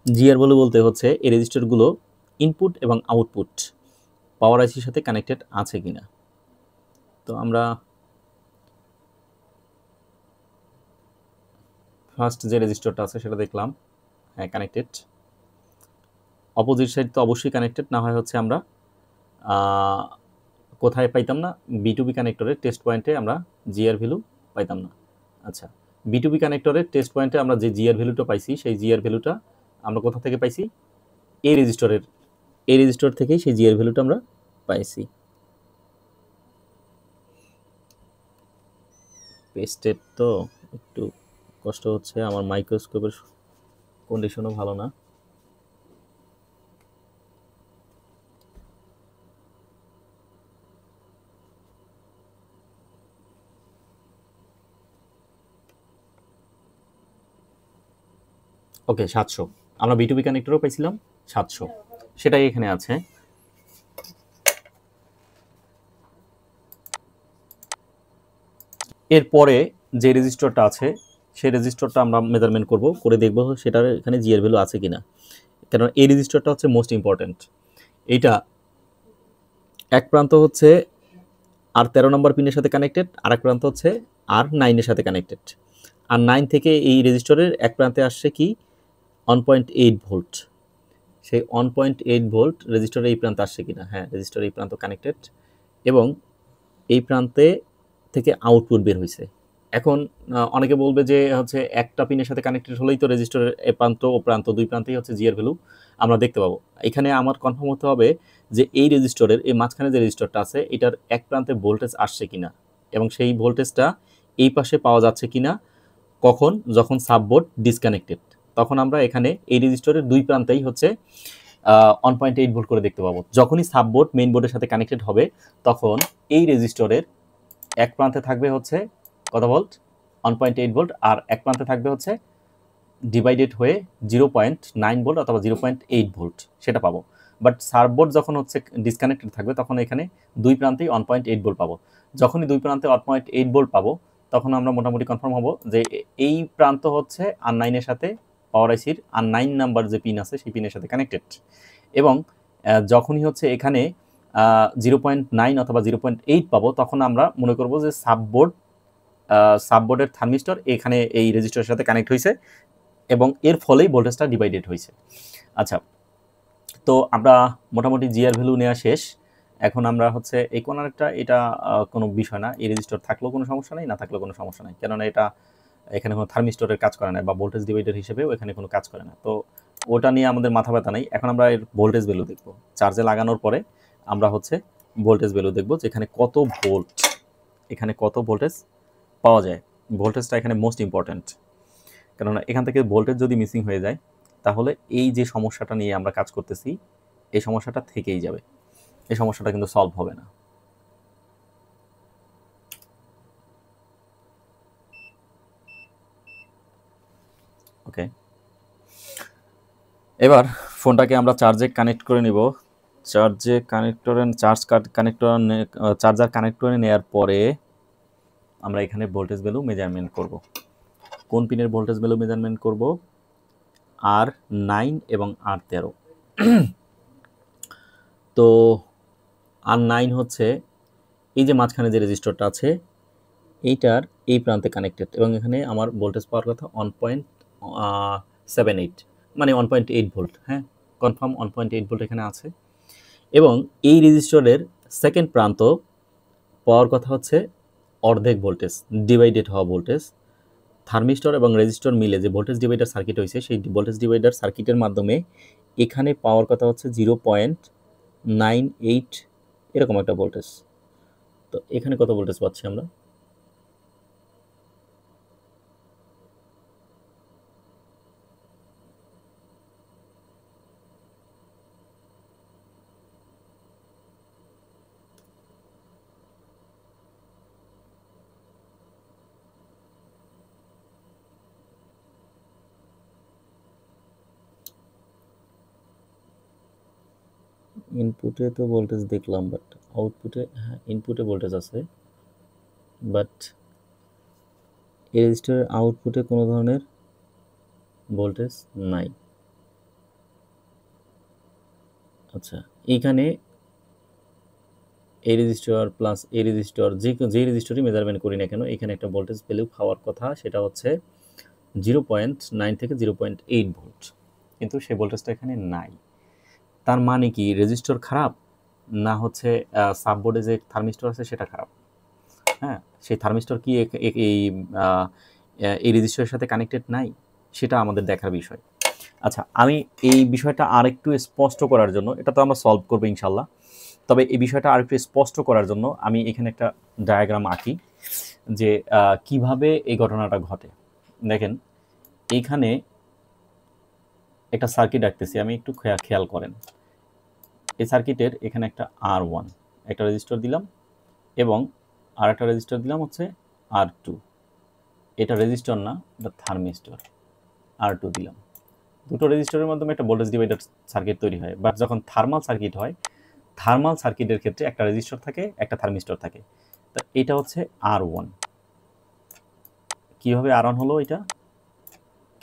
জিআর ভ্যালু বলতে হচ্ছে এই রেজিস্টারগুলো ইনপুট এবং আউটপুট পাওয়ার আইসির সাথে কানেক্টেড আছে কিনা। তো আমরা ফার্স্ট যে রেজিস্টারটা আছে সেটা দেখলাম, হ্যাঁ কানেক্টেড। অপোজিট সাইড তো অবশ্যই কানেক্টেড, না হয় হচ্ছে আমরা কোথায় পাইতাম না? B2B কানেক্টরের টেস্ট পয়েন্টে আমরা জিআর ভ্যালু পাইতাম না। আচ্ছা, B2B কানেক্টরের টেস্ট পয়েন্টে আমরা যে জিআর ভ্যালুটা পাইছি, সেই জিআর ভ্যালুটা আমরা কোথা থেকে পাইছি? এই রেজিস্টর থেকেই সেই জিআর ভ্যালুটা আমরা পাইছি। পেস্টেড তো একটু কষ্ট হচ্ছে, আমার মাইক্রোস্কোপের কন্ডিশনও ভালো না। ওকে, 700 আমরা B2B কানেক্টরও পাইছিলাম 700, সেটাই এখানে আছে। এরপরে যে রেজিস্টরটা আছে সেই রেজিস্টরটা আমরা মেজারমেন্ট করব, করে দেখব সেটার এখানে জিআর ভ্যালু আছে কিনা, কারণ এই রেজিস্টরটা হচ্ছে মোস্ট ইম্পর্টেন্ট। এইটা এক প্রান্ত হচ্ছে আর 13 নম্বর পিনের সাথে কানেক্টেড, আর এক প্রান্ত হচ্ছে আর 9 এর সাথে কানেক্টেড। আর 9 থেকে এই রেজিস্টরের এক প্রান্তে আসছে কি 1.8 ভোল্ট, সেই 1.8 ভোল্ট রেজিস্টরের এই প্রান্তে আসছে কিনা। হ্যাঁ, রেজিস্টরের এই প্রান্ত কানেক্টেড, এবং এই প্রান্তে থেকে আউটপুট বের হয়েছে। এখন অনেকে বলবে যে হচ্ছে একটা পিনের সাথে কানেক্টেড হলেই তো রেজিস্টরের এ প্রান্ত ও প্রান্ত দুই প্রান্তেই হচ্ছে জিআর ভ্যালু আমরা দেখতে পাবো। এখানে আমার কনফার্ম হতে হবে যে এই রেজিস্টরের এই মাঝখানে যে রেজিস্টরটা আছে এটার এক প্রান্তে ভোল্টেজ আসছে কিনা, এবং সেই ভোল্টেজটা এই পাশে পাওয়া যাচ্ছে কিনা। কখন? যখন সাববোর্ড ডিসকানেক্টেড, তখন আমরা এখানে এই রেজিস্টরের দুই প্রান্তেই হচ্ছে 1.8 ভোল্ট করে দেখতে পাবো। যখনই সাববোর্ড মেইন বোর্ডের সাথে কানেক্টেড হবে তখন এই রেজিস্টরের এক প্রান্তে থাকবে হচ্ছে কত ভোল্ট? 1.8 ভোল্ট, আর এক প্রান্তে থাকবে হচ্ছে ডিভাইডেড হয়ে 0.9 ভোল্ট অথবা 0.8 ভোল্ট সেটা পাবো। বাট সার্ভবোর্ড যখন হচ্ছে ডিসকানেক্টেড থাকবে তখন এখানে দুই প্রান্তেই 1.8 ভোল্ট পাবো। যখনই দুই প্রান্তে 1.8 ভোল্ট পাবো তখন আমরা মোটামুটি কনফার্ম হবো যে এই প্রান্ত হচ্ছে R9 এর সাথে পাওয়ার আইসির R9 নাম্বার যে পিন আছে সেই পিনের সাথে কানেক্টেড। এবং যখনই হচ্ছে এখানে 0.9 অথবা 0.8 পাবো তখন আমরা মনে করবো যে সাববোর্ডের থার্মিস্টর এখানে এই রেজিস্টরের সাথে কানেক্ট হয়েছে এবং এর ফলেই ভোল্টেজটা ডিভাইডেড হয়েছে। আচ্ছা, তো আমরা মোটামুটি জিআর ভ্যালু নেওয়া শেষ। এখন আমরা হচ্ছে এই কোনারটা এটা কোনো বিষয় না, এই রেজিস্টর থাকলেও কোনো সমস্যা নেই, না থাকলেও কোনো সমস্যা নেই, কেননা এটা এখানে কোনো থার্মিস্টরের কাজ করে না বা ভোল্টেজ ডিভাইডার হিসেবেও এখানে কোনো কাজ করে না। তো ওটা নিয়ে আমাদের মাথা ব্যথা নেই। এখন আমরা এর ভোল্টেজ ভ্যালু দেখব। চার্জে লাগানোর পরে আমরা হচ্ছে ভোল্টেজ ভ্যালু দেখব যে এখানে কত ভোল্ট, এখানে কত ভোল্টেজ পাওয়া যায়। ভোল্টেজটা এখানে মোস্ট ইম্পর্ট্যান্ট, কেননা এখান থেকে ভোল্টেজ যদি মিসিং হয়ে যায় তাহলে এই যে সমস্যাটা নিয়ে আমরা কাজ করতেছি এই সমস্যাটা থেকেই যাবে, এই সমস্যাটা কিন্তু সলভ হবে না। ওকে, এবার ফোনটাকে আমরা চার্জে কানেক্ট করে নিব। চার্জার কানেক্ট করে নেওয়ার পরে আমরা এখানে ভোল্টেজ ভ্যালু মেজারমেন্ট করব। কোন পিনের ভোল্টেজ ভ্যালু মেজারমেন্ট করব? R9 এবং R13। তো R9 হচ্ছে এই যে মাঝখানে যে রেজিস্টরটা আছে এইটার এই প্রান্তে কানেক্টেড এবং এখানে আমার ভোল্টেজ পাওয়ার কথা 1.78 মানে 1.8 ভোল্ট। হ্যাঁ, কনফার্ম 1.8 ভোল্ট এখানে আছে। এবং এই রেজিস্টরের সেকেন্ড প্রান্ত পাওয়ার কথা হচ্ছে অর্ধেক ভোল্টেজ, ডিভাইডেড হওয়া ভোল্টেজ। থার্মিস্টর এবং রেজিস্টর মিলে যে ভোল্টেজ ডিভাইডার সার্কিট হয়েছে সেই ভোল্টেজ ডিভাইডার সার্কিটের মাধ্যমে এখানে পাওয়ার কথা হচ্ছে 0.98 এরকম একটা ভোল্টেজ। তো এখানে কত ভোল্টেজ পাচ্ছি আমরা? ইনপুটে তো ভোল্টেজ দেখলাম, বাট আউটপুটে, হ্যাঁ ইনপুটে ভোল্টেজ আছে, বাট এই রেজিস্টারের আউটপুটে কোনো ধরনের ভোল্টেজ নাই। আচ্ছা, এইখানে এই রেজিস্টার প্লাস এই রেজিস্টার যে রেজিস্টারই মেজারমেন্ট করি না কেন এখানে একটা ভোল্টেজ ভ্যালু পাওয়ার কথা, সেটা হচ্ছে 0.9 থেকে 0.8 ভোল্ট, কিন্তু সেই ভোল্টেজটা এখানে নাই। তার মানে কি রেজিস্টর খারাপ, না হচ্ছে সাববোর্ডে যে থার্মিস্টর আছে সেটা খারাপ? হ্যাঁ, সেই থার্মিস্টর কি এই রেজিস্টরের সাথে কানেক্টেড নাই, সেটা আমাদের দেখার বিষয়। আচ্ছা, আমি এই বিষয়টা আরেকটু স্পষ্ট করার জন্য, এটা তো আমরা সলভ করবো ইনশাল্লাহ, তবে এই বিষয়টা আরেকটু স্পষ্ট করার জন্য আমি এখানে একটা ডায়াগ্রাম আঁকি যে কিভাবে এই ঘটনাটা ঘটে। দেখেন, এইখানে একটা সার্কিট আঁকতেছি আমি, একটু খেয়াল করেন। এই সার্কিটের এখানে একটা R1 একটা রেজিস্টার দিলাম এবং আর একটা রেজিস্টার দিলাম হচ্ছে R2। এটা রেজিস্টার না, এটা থার্মিস্টর। R2 দিলাম। দুটো রেজিস্টারের মাধ্যমে একটা ভোল্টেজ ডিভাইডার সার্কিট তৈরি হয়। বাট যখন থার্মাল সার্কিট হয়, থার্মাল সার্কিটের ক্ষেত্রে একটা রেজিস্টার থাকে, একটা থার্মিস্টর থাকে। তো এটা হচ্ছে R1। কিভাবে R1 হলো এটা?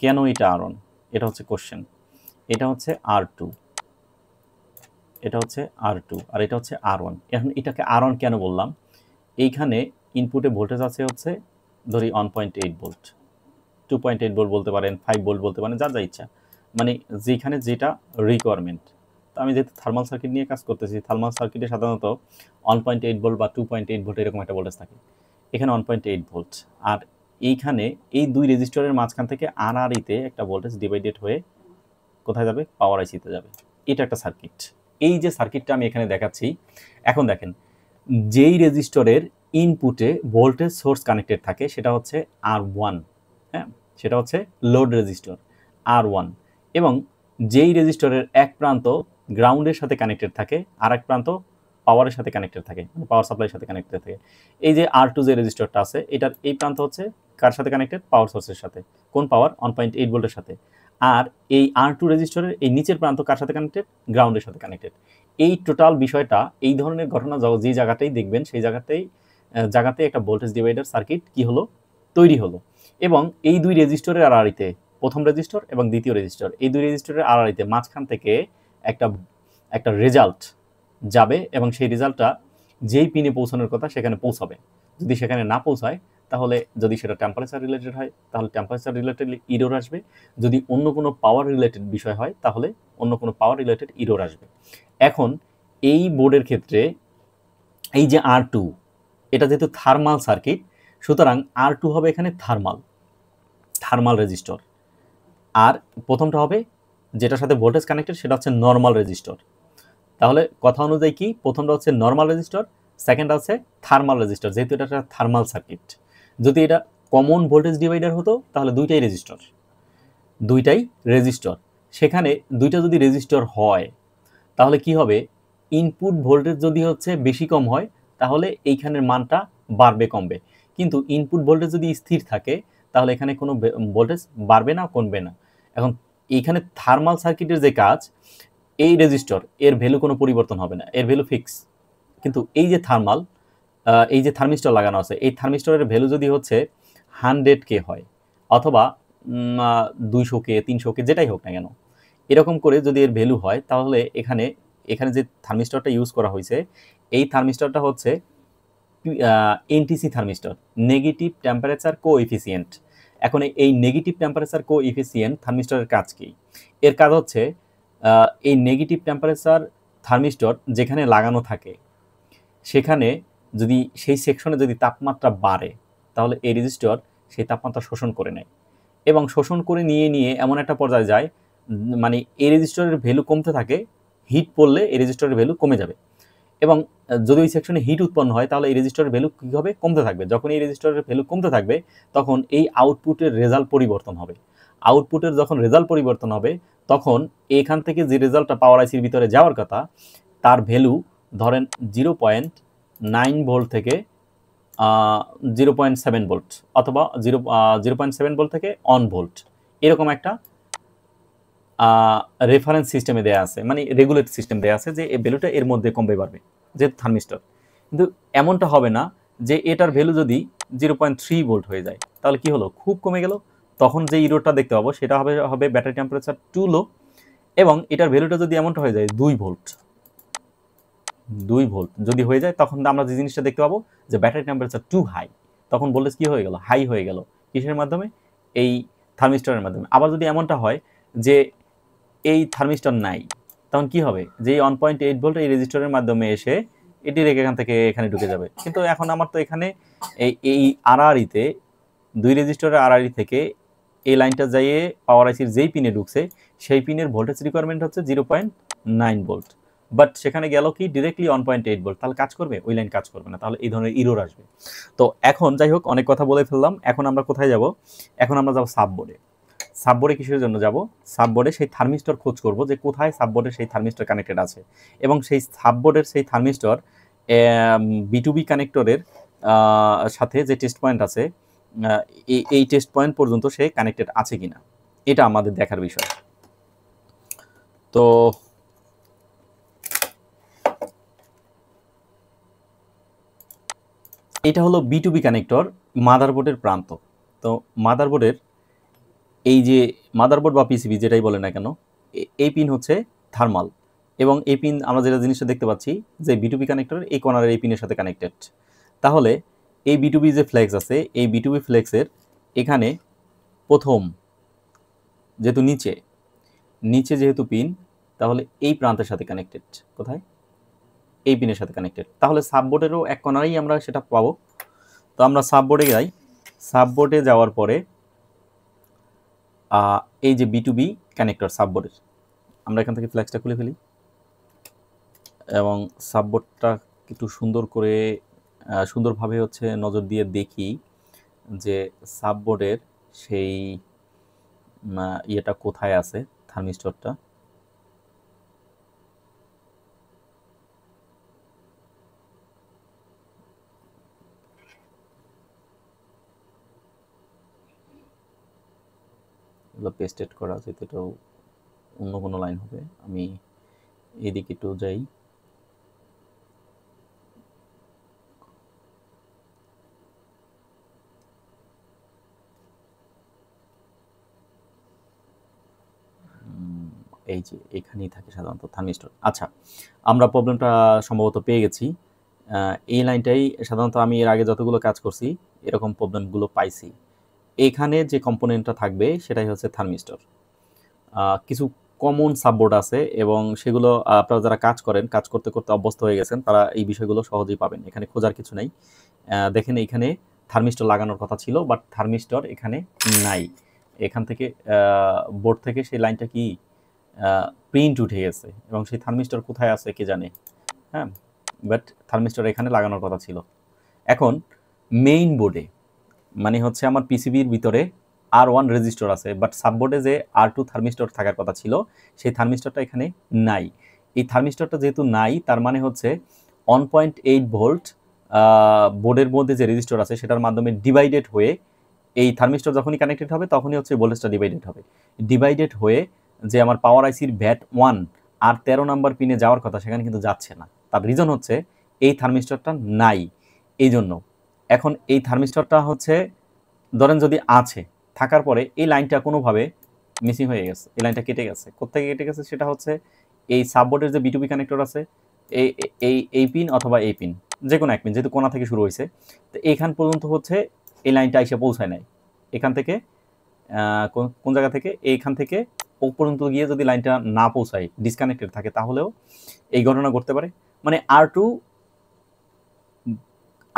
কেন এটা R1? এটা হচ্ছে কোশ্চেন। এটা হচ্ছে R2, এটা হচ্ছে R2 আর এটা হচ্ছে R1। এখন এটাকে R1 কেন বললাম? এইখানে ইনপুটে ভোল্টেজ আছে হচ্ছে ধরি 1.8 ভোল্ট, 2.8 ভোল্ট বলতে পারেন, 5 ভোল্ট বলতে পারেন, যার যা ইচ্ছা, মানে যেখানে যেটা রিকোয়ারমেন্ট। তো আমি যেহেতু থার্মাল সার্কিট নিয়ে কাজ করতেছি, থার্মাল সার্কিটে সাধারণত 1.8 ভোল্ট বা 2.8 ভোল্ট এরকম একটা ভোল্টেজ থাকে। এখানে 1.8 ভোল্ট, আর এইখানে এই দুই রেজিস্টরের মাঝখান থেকে আরআরইতে একটা ভোল্টেজ ডিভাইডেড হয়ে কোথায় যাবে? পাওয়ার আইসিতে যাবে। এটা একটা সার্কিট। এই যে সার্কিটটা আমি এখানে দেখাচ্ছি, এখন দেখেন যেই রেজিস্টরের ইনপুটে ভোল্টেজ সোর্স কানেক্টেড থাকে সেটা হচ্ছে R1। হ্যাঁ, সেটা হচ্ছে লোড রেজিস্টর R1। এবং যেই রেজিস্টরের এক প্রান্ত গ্রাউন্ডের সাথে কানেক্টেড থাকে আর এক প্রান্ত পাওয়ারের সাথে কানেক্টেড থাকে, মানে পাওয়ার সাপ্লাইয়ের সাথে কানেক্টেড থাকে। এই যে R2 যে রেজিস্টরটা আছে এটার এই প্রান্ত হচ্ছে কার সাথে কানেক্টেড? পাওয়ার সোর্সের সাথে। কোন পাওয়ার? 1.8 ভোল্টের সাথে। আর এই R2 রেজিস্টরের এই নিচের প্রান্ত কার সাথে কানেক্টেড? গ্রাউন্ডের সাথে কানেক্টেড। এই টোটাল বিষয়টা, এই ধরনের ঘটনা যে জায়গাটাই দেখবেন সেই জায়গাতেই একটা ভোল্টেজ ডিভাইডার সার্কিট কি হলো? তৈরি হলো। এবং এই দুই রেজিস্টরের আড়াআড়িতে, প্রথম রেজিস্টর এবং দ্বিতীয় রেজিস্টর, এই দুই রেজিস্টরের আড়াআড়িতে মাঝখান থেকে একটা রেজাল্ট যাবে এবং সেই রেজাল্টটা যেই পিনে পৌঁছানোর কথা সেখানে পৌঁছাবে। যদি সেখানে না পৌঁছায় তাহলে, যদি সেটা টেম্পারেচার রিলেটেড হয় তাহলে টেম্পারেচার রিলেটেড ইরর আসবে, যদি অন্য কোনো পাওয়ার রিলেটেড বিষয় হয় তাহলে অন্য কোনো পাওয়ার রিলেটেড ইরর আসবে। এখন এই বোর্ডের ক্ষেত্রে এই যে R2, এটা যেহেতু থার্মাল সার্কিট, সুতরাং R2 হবে এখানে থার্মাল রেজিস্টর। আর প্রথমটা হবে যেটার সাথে ভোল্টেজ কানেক্টেড সেটা হচ্ছে নর্মাল রেজিস্টর। তাহলে কথা অনুযায়ী কি, প্রথমটা হচ্ছে নর্মাল রেজিস্টর, সেকেন্ডটা হচ্ছে থার্মাল রেজিস্টর। যেহেতু এটা একটা থার্মাল সার্কিট, যদি এটা কমন ভোল্টেজ ডিভাইডার হতো তাহলে দুইটাই রেজিস্টর। সেখানে দুইটা যদি রেজিস্টর হয় তাহলে কি হবে, ইনপুট ভোল্টেজ যদি হচ্ছে বেশি কম হয় তাহলে এইখানের মানটা বাড়বে কমবে, কিন্তু ইনপুট ভোল্টেজ যদি স্থির থাকে তাহলে এখানে কোনো ভোল্টেজ বাড়বে না কমবে না। এখন এইখানে থার্মাল সার্কিটের যে কাজ, এই রেজিস্টর এর ভ্যালু কোনো পরিবর্তন হবে না, এর ভ্যালু ফিক্স। কিন্তু এই যে এই যে থার্মিস্টর লাগানো আছে, এই থার্মিস্টরের ভ্যালু যদি হচ্ছে 100K হয় অথবা 200K 300K যেটাই হোক না কেন, এরকম করে যদি এর ভ্যালু হয় তাহলে এখানে যে থার্মিস্টরটা ইউজ করা হয়েছে এই থার্মিস্টরটা হচ্ছে NTC thermistor, negative temperature coefficient. এখন এই নেগেটিভ টেম্পারেচার কোএফিসিয়েন্ট থার্মিস্টরের কাজ কি? এর কাজ হচ্ছে এই নেগেটিভ টেম্পারেচার থার্মিস্টর যেখানে লাগানো থাকে সেখানে যদি সেই সেকশনে যদি তাপমাত্রা বাড়ে তাহলে এই রেজিস্টর সেই তাপমাত্রা শোষণ করে নেয় এবং শোষণ করে নিয়ে এমন একটা পর্যায়ে যায়, মানে এই রেজিস্টরের ভ্যালু কমতে থাকে, হিট পড়লে এই রেজিস্টরের ভ্যালু কমে যাবে। এবং যদি ওই সেকশনে হিট উৎপন্ন হয় তাহলে এই রেজিস্টরের ভ্যালু কী হবে? কমতে থাকবে। যখন এই রেজিস্টরের ভ্যালু কমতে থাকবে তখন এই আউটপুটের রেজাল্ট পরিবর্তন হবে। আউটপুটের যখন রেজাল্ট পরিবর্তন হবে তখন এখান থেকে যে রেজাল্টটা পাওয়ার আইসির ভিতরে যাওয়ার কথা তার ভ্যালু ধরেন 0.9 ভোল্ট থেকে 0.7 ভোল্ট অথবা 0.7 ভোল্ট থেকে 1 ভোল্ট, এরকম একটা রেফারেন্স সিস্টেমে দেওয়া আছে, মানে রেগুলেট সিস্টেম দেওয়া আছে যে এই ভ্যালুটা এর মধ্যে কমবে বাড়বে, যেহেতু থার্মিস্টর। কিন্তু এমনটা হবে না যে এটার ভ্যালু যদি 0.3 ভোল্ট হয়ে যায় তাহলে কি হলো, খুব কমে গেল। তখন যে ইরোরটা দেখতে পাবো সেটা হবে ব্যাটারি টেম্পারেচার টু লো, এবং এটার ভ্যালুটা যদি এমনটা হয়ে যায় 2 ভোল্ট যদি হয়ে যায় তখন আমরা যে জিনিসটা দেখতে পাবো যে ব্যাটারি টেম্পারেচার টু হাই, তখন ভোল্টেজ কি হয়ে গেল? হাই হয়ে গেল। কিসের মাধ্যমে? এই থার্মিস্টরের মাধ্যমে। আবার যদি এমনটা হয় যে এই থার্মিস্টর নাই, তখন কি হবে? যে 1.8 ভোল্ট এই রেজিস্টরের মাধ্যমে এসে এটি এখান থেকে এখানে ঢুকে যাবে। কিন্তু এখন আমার তো এখানে এই আড়াআড়িতে দুই রেজিস্টরের আড়াআড়ি থেকে এই লাইনটা যাইয়ে পাওয়ার আইসির যেই পিনে ঢুকছে সেই পিনের ভোল্টেজ রিকোয়ারমেন্ট হচ্ছে 0.9 ভোল্ট, বাট সেখানে গেল কি ডিরেক্টলি 1.8 ভোল্ট। তাহলে কাজ করবে? ওই লাইন কাজ করবে না, তাহলে এই ধরনের ইরর আসবে। তো এখন যাই হোক, অনেক কথা বলে ফেললাম। এখন আমরা কোথায় যাব? এখন আমরা যাব সাববোর্ডে। সাববোর্ডে কিসের জন্য যাব? সাববোর্ডে সেই থার্মিস্টর খোঁজ করব যে কোথায় সাববোর্ডে সেই থার্মিস্টর কানেক্টেড আছে, এবং সেই সাববোর্ডের সেই থার্মিস্টর B2B কানেক্টরের সাথে যে টেস্ট পয়েন্ট আছে এই টেস্ট পয়েন্ট পর্যন্ত সে কানেক্টেড আছে কিনা, এটা আমাদের দেখার বিষয়। তো এটা হলো B2B কানেক্টর, মাদারবোর্ডের প্রান্ত। তো মাদারবোর্ডের এই যে মাদারবোর্ড বা পিসিবি যেটাই বলে না কেন, এই পিন হচ্ছে থার্মাল, এবং এই পিন আমরা যেটা জিনিসটা দেখতে পাচ্ছি যে B2B কানেক্টরের এই কর্নারের এই পিনের সাথে কানেক্টেড। তাহলে এই B2B যে ফ্লেক্স আছে, এই B2B ফ্লেক্সের এখানে প্রথম যেহেতু নিচে যেহেতু পিন, তাহলে এই প্রান্তের সাথে কানেক্টেড। কোথায়? এই পিনের সাথে কানেক্টেড। তাহলে সাববোর্ডেরও এক কর্নারেই আমরা সেটা পাবো। তো আমরা সাববোর্ডে যাই। সাববোর্ডে যাওয়ার পরে এই যে B2B কানেক্টর সাববোর্ডের, আমরা এখান থেকে ফ্ল্যাক্সটা খুলে ফেলি এবং সাববোর্ডটা একটু সুন্দরভাবে হচ্ছে নজর দিয়ে দেখি যে সাববোর্ডের সেই ইয়েটা কোথায় আছে, থার্মিস্টরটা। পেস্টেড করা যেহেতু এটাও অন্য কোনো লাইন হবে, আমি এদিকে একটু যাই। এই যে এখানেই থাকে সাধারণত থার্মিস্টর। আচ্ছা, আমরা প্রবলেমটা সম্ভবত পেয়ে গেছি। এই লাইনটাই সাধারণত আমি এর আগে যতগুলো কাজ করছি এরকম প্রবলেমগুলো পাইছি। এখানে যে কম্পোনেন্টটা থাকবে সেটাই হচ্ছে থার্মিস্টর। কিছু কমন সাববোর্ড আছে এবং সেগুলো আপনারা যারা কাজ করেন, কাজ করতে করতে অভ্যস্ত হয়ে গেছেন, তারা এই বিষয়গুলো সহজেই পাবেন। এখানে খোঁজার কিছু নাই। দেখেন এখানে থার্মিস্টর লাগানোর কথা ছিল, বাট থার্মিস্টর এখানে নাই। এখান থেকে বোর্ড থেকে সেই লাইনটা কি প্রিন্ট উঠে গেছে এবং সেই থার্মিস্টর কোথায় আছে কে জানে। হ্যাঁ, বাট থার্মিস্টর এখানে লাগানোর কথা ছিল। এখন মেইন বোর্ডে মানে হচ্ছে আমার পিসিবির ভিতরে R1 রেজিস্টর আছে, বাট সাববোর্ডে যে R2 থার্মিস্টর থাকার কথা ছিল সেই থার্মিস্টরটা এখানে নাই। এই থার্মিস্টরটা যেহেতু নাই, তার মানে হচ্ছে 1.8 ভোল্ট বোর্ডের মধ্যে যে রেজিস্টর আছে সেটার মাধ্যমে ডিভাইডেড হয়ে এই থার্মিস্টর যখনই কানেক্টেড হবে তখনই হচ্ছে ভোল্টেজটা ডিভাইডেড হবে। ডিভাইডেড হয়ে যে আমার পাওয়ার আইসির ভ্যাট 1 আর 13 নাম্বার পিনে যাওয়ার কথা সেখানে কিন্তু যাচ্ছে না। তার রিজন হচ্ছে এই থার্মিস্টরটা নাই। এই জন্য এখন এই থার্মিস্টরটা হচ্ছে ধরেন যদি আছে, থাকার পরে এই লাইনটা কোনোভাবে মিসিং হয়ে গেছে, এই লাইনটা কেটে গেছে। কোত্থেকে কেটে গেছে সেটা হচ্ছে এই সাববোর্ডের যে বিটুবি কানেক্টর আছে, এই এই পিন অথবা এই পিন, যে কোনো এক পিন, যেহেতু কোনা থেকে শুরু হয়েছে, তো এইখান পর্যন্ত হচ্ছে এই লাইনটা এসে পৌঁছায় নাই। এখান থেকে কোন জায়গা থেকে, এইখান থেকে ও পর্যন্ত গিয়ে যদি লাইনটা না পৌঁছায়, ডিসকানেক্টেড থাকে, তাহলেও এই ঘটনা ঘটতে পারে। মানে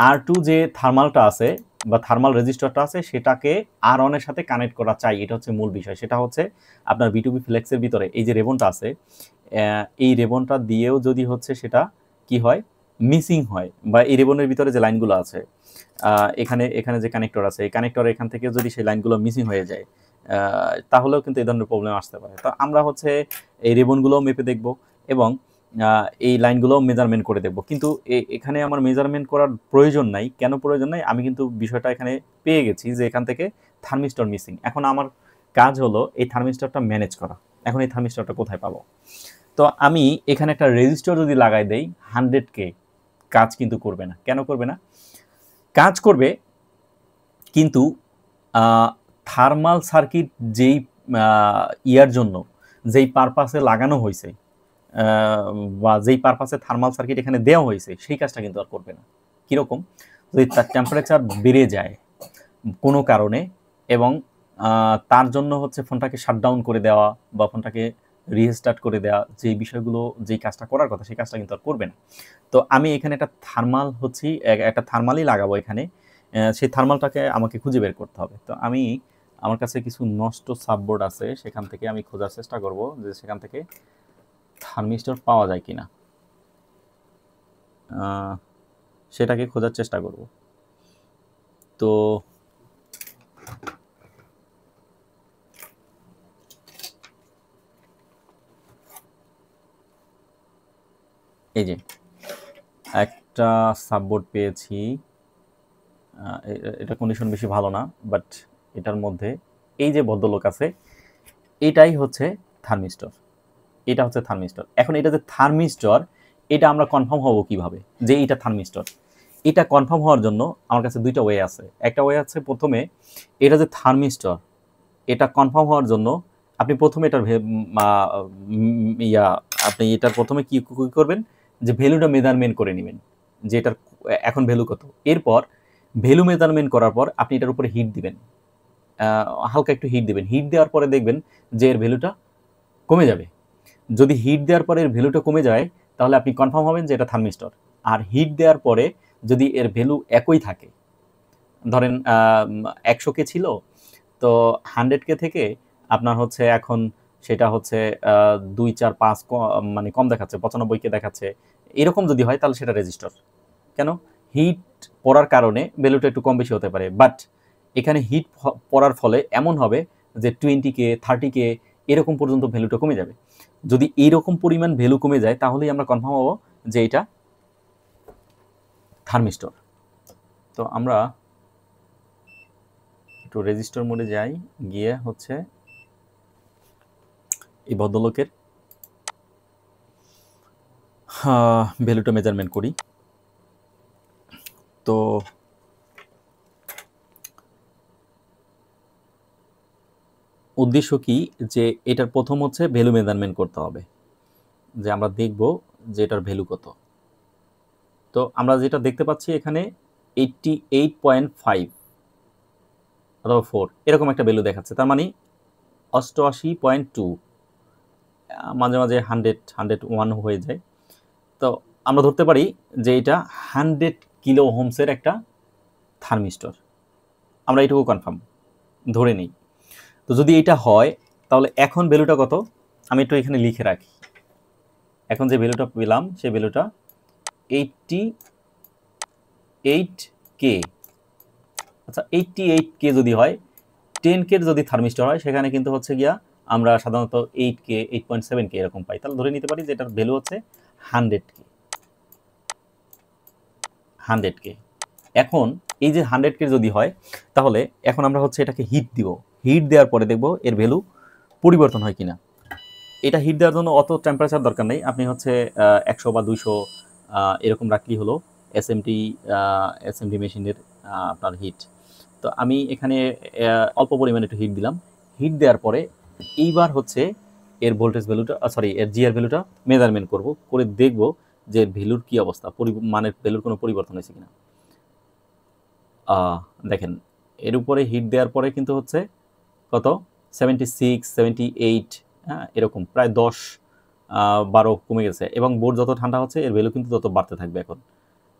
R2 যে থার্মালটা আছে বা থার্মাল রেজিস্টরটা আছে সেটাকে R1 এর সাথে কানেক্ট করা চাই, এটা হচ্ছে মূল বিষয়। সেটা হচ্ছে আপনার বিটুবি ফ্লেক্সের ভিতরে এই যে রেবনটা আছে, এই রেবনটা দিয়েও যদি হচ্ছে সেটা কি হয়, মিসিং হয়, বা এই রেবনের ভিতরে যে লাইনগুলো আছে, এখানে এখানে যে কানেক্টর আছে, এই কানেক্টর এখান থেকে যদি সেই লাইনগুলো মিসিং হয়ে যায়, তাহলেও কিন্তু এই ধরনের প্রবলেম আসতে পারে। তো আমরা হচ্ছে এই রেবনগুলোও মেপে দেখব এবং এই লাইনগুলো মেজারমেন্ট করে দেখব। কিন্তু এখানে আমার মেজারমেন্ট করার প্রয়োজন নাই। কেন প্রয়োজন নাই? আমি কিন্তু বিষয়টা এখানে পেয়ে গেছি যে এখান থেকে থার্মিস্টর মিসিং। এখন আমার কাজ হলো এই থার্মিস্টরটা ম্যানেজ করা। এখন এই থার্মিস্টরটা কোথায় পাবো? তো আমি এখানে একটা রেজিস্টর যদি লাগাই দেই 100K, কাজ কিন্তু করবে না। কেন করবে না? কাজ করবে, কিন্তু থার্মাল সার্কিট যেই ইয়ার জন্য, যেই পারপাসে লাগানো হয়েছে বা যেই পারপাসে থার্মাল সার্কিট এখানে দেওয়া হয়েছে সেই কাজটা কিন্তু আর করবে না। কীরকম? যদি তার টেম্পারেচার বেড়ে যায় কোনো কারণে এবং তার জন্য হচ্ছে ফোনটাকে শাটডাউন করে দেওয়া বা ফোনটাকে রিস্টার্ট করে দেওয়া, যেই বিষয়গুলো, যেই কাজটা করার কথা সেই কাজটা কিন্তু আর করবে না। তো আমি এখানে একটা থার্মাল হচ্ছে একটা থার্মালই লাগাবো এখানে। সেই থার্মালটাকে আমাকে খুঁজে বের করতে হবে। তো আমি আমার কাছে কিছু নষ্ট সাববোর্ড আছে, সেখান থেকে আমি খোঁজার চেষ্টা করব যে সেখান থেকে থার্মিস্টর পাওয়া যায় কিনা, সেটাকে খোঁজার চেষ্টা করব। তো এই যে একটা সাববোর্ড পেয়েছি, এটা কন্ডিশন বেশি ভালো না, বাট এটার মধ্যে এই যে ভদ্রলোক আছে এটাই হচ্ছে থার্মিস্টর। এটা হচ্ছে থার্মিস্টর। এখন এটা যে থার্মিস্টর, এটা আমরা কনফার্ম হব কিভাবে যে এটা থার্মিস্টর? এটা কনফার্ম হওয়ার জন্য আমার কাছে দুইটা ওয়ে আছে। একটা ওয়ে আছে, প্রথমে এটা যে থার্মিস্টর এটা কনফার্ম হওয়ার জন্য আপনি প্রথমে এটার আপনি এটার প্রথমে কি করবেন, যে ভ্যালুটা মেজারমেন্ট করে নেবেন যে এটার এখন ভ্যালু কত। এরপর ভ্যালু মেজারমেন্ট করার পর আপনি এটার উপরে হিট দিবেন, হালকা একটু হিট দিবেন। হিট দেওয়ার পরে দেখবেন যে এর ভ্যালুটা কমে যাবে। যদি হিট দেওয়ার পরে এর ভ্যালুটা কমে যায় তাহলে আপনি কনফার্ম হবেন যে এটা থার্মিস্টর। আর হিট দেওয়ার পরে যদি এর ভ্যালু একই থাকে, ধরেন 100K ছিল, তো 100K থেকে আপনার হচ্ছে এখন সেটা হচ্ছে 2, 4, 5 মানে কম দেখাচ্ছে, 95K দেখাচ্ছে, এরকম যদি হয় তাহলে সেটা রেজিস্টর। কেন? হিট পড়ার কারণে ভ্যালুটা একটু কম বেশি হতে পারে, বাট এখানে হিট পড়ার ফলে এমন হবে যে 20K 30K এরকম পর্যন্ত ভ্যালুটা কমে যাবে। যদি এইরকম পরিমাণ ভ্যালু কমে যায় তাহলেই আমরা কনফার্ম হবো যে এটা থার্মিস্টর। তো আমরা একটু রেজিস্টর মোডে যাই, গিয়ে হচ্ছে এই ভদ্রলোকের ভ্যালুটা মেজারমেন্ট করি। তো উদ্দেশ্য কি, যে এটার প্রথম হচ্ছে ভ্যালু মেজারমেন্ট করতে হবে, যে আমরা দেখব যে এটার ভ্যালু কত। তো আমরা যেটা দেখতে পাচ্ছি এখানে 88.5 অথবা 4 এরকম একটা ভ্যালু দেখাচ্ছে, তার মানে 88.2, মাঝে মাঝে 101 হয়ে যায়। তো আমরা ধরতে পারি যে এটা 100 কিলো ওহমসের একটা থার্মিস্টর, আমরা এটুকু কনফার্ম ধরে নিই। তো যদি এটা হয় তাহলে এখন ভ্যালুটা কত আমি একটু এখানে লিখে রাখি। এখন যে ভ্যালুটা পেলাম সেই ভ্যালুটা 88K। আচ্ছা 88K যদি হয়, 10K যদি থার্মিস্টর হয় সেখানে কিন্তু হচ্ছে গিয়া আমরা সাধারণত 8K 8.7K এরকম পাই, তাহলে ধরে নিতে পারি যে এটার ভ্যালু হচ্ছে 100K। এখন এই যে 100K যদি হয় তাহলে এখন আমরা হচ্ছে এটাকে হিট দিব। হিট দেওয়ার পরে দেখব এর ভ্যালু পরিবর্তন হয় কিনা। এটা হিট দেওয়ার জন্য অত টেম্পারেচার দরকার নেই, আপনি হচ্ছে 100 বা 200 এরকম রাখলেই হলো এসএমডি মেশিনের আপনার হিট। তো আমি এখানে অল্প পরিমাণে একটু হিট দিলাম। হিট দেওয়ার পরে এইবার হচ্ছে এর ভোল্টেজ ভ্যালুটা এর জিআর ভ্যালুটা মেজারমেন্ট করব, করে দেখব যে এর ভ্যালুর কী অবস্থা, মানের ভ্যালুর কোনো পরিবর্তন হয়েছে কিনা। দেখেন এর উপরে হিট দেওয়ার পরে কিন্তু হচ্ছে কত 76 78, হ্যাঁ এরকম প্রায় 10 12 কমে গেছে, এবং বোর্ড যত ঠান্ডা হচ্ছে এর ভ্যালু কিন্তু তত বাড়তে থাকবে। এখন